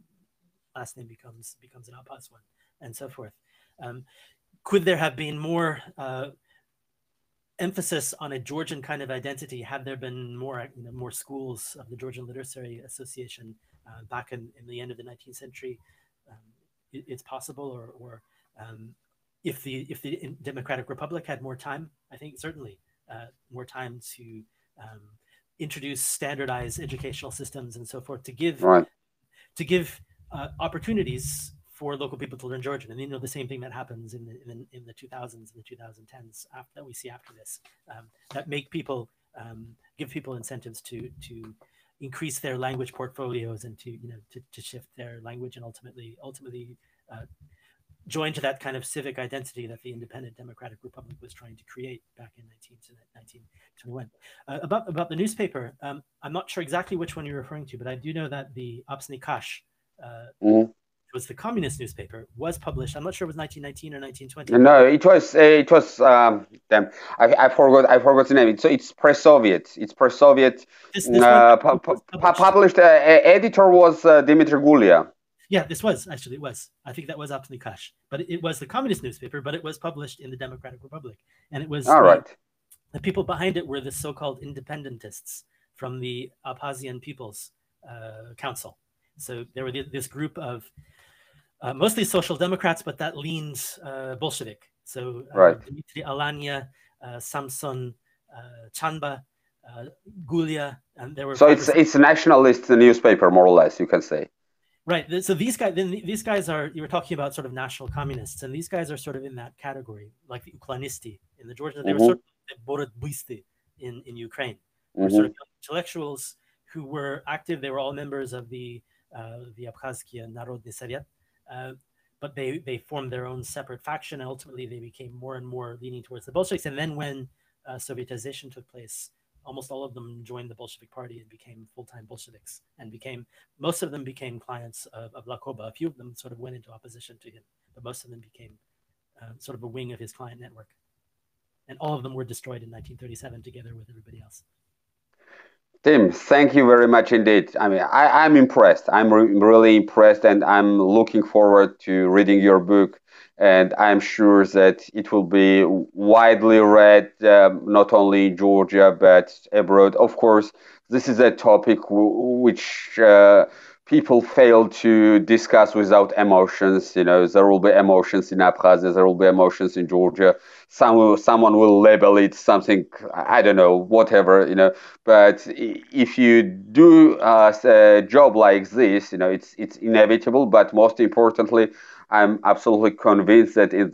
last name becomes an Abkhaz one, and so forth. Could there have been more emphasis on a Georgian kind of identity had there been more schools of the Georgian Literary Association back in the end of the 19th century? It's possible, or if the Democratic Republic had more time, I think certainly more time to introduce standardized educational systems and so forth to give opportunities for local people to learn Georgian. And the same thing that happens in the 2000s and the 2010s that we see after this, that make people give people incentives to increase their language portfolios and to shift their language and ultimately join to that kind of civic identity that the independent Democratic Republic was trying to create back in 1921. About the newspaper, I'm not sure exactly which one you're referring to, but I do know that the Apsnikash was the communist newspaper, was published. I'm not sure it was 1919 or 1920. No, it was. I forgot the name. It's pre-Soviet. It's pre-Soviet. Published. Editor was Dmitry Gulia. Yeah, it was. I think that was Apsnikash, but it was the communist newspaper, but it was published in the Democratic Republic, and it was all right. The people behind it were the so-called independentists from the Abkhazian People's Council. So there were this group of mostly social democrats, but that leaned Bolshevik. So Dmitry Alanya, Samson, Chanba, Gulia, and there were. So it's a nationalist newspaper, more or less, you can say. Right. So these guys are, you were talking about sort of national communists, and these guys are sort of in that category, like the Uklanisti in the Georgia. They were sort of the Borodbuisti in Ukraine. Were sort of intellectuals who were active. They were all members of the Abkhazkia Narodny Soviet, but they formed their own separate faction, and ultimately they became more and more leaning towards the Bolsheviks. And then when Sovietization took place, almost all of them joined the Bolshevik Party and became full-time Bolsheviks, and most of them became clients of Lakoba. A few of them sort of went into opposition to him, but most of them became sort of a wing of his client network. And all of them were destroyed in 1937 together with everybody else. Tim, thank you very much indeed. I mean, I'm impressed. I'm really impressed, and I'm looking forward to reading your book. And I'm sure that it will be widely read, not only in Georgia, but abroad. Of course, this is a topic which people fail to discuss without emotions. You know, there will be emotions in Abkhazia, there will be emotions in Georgia. Someone will label it something, I don't know, whatever, you know. But if you do a job like this, you know, it's inevitable. But most importantly, I'm absolutely convinced that in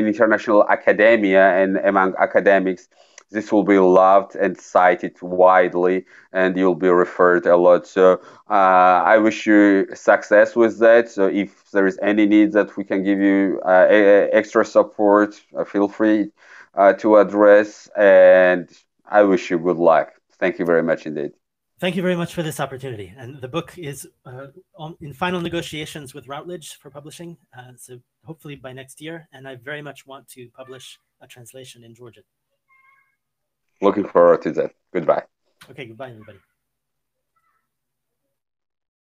international academia and among academics, this will be loved and cited widely, and you'll be referred a lot. So I wish you success with that. So if there is any need that we can give you extra support, feel free to address. And I wish you good luck. Thank you very much indeed. Thank you very much for this opportunity. And the book is in final negotiations with Routledge for publishing. So hopefully by next year. And I very much want to publish a translation in Georgian. Looking forward to that. Goodbye. Okay, goodbye, everybody.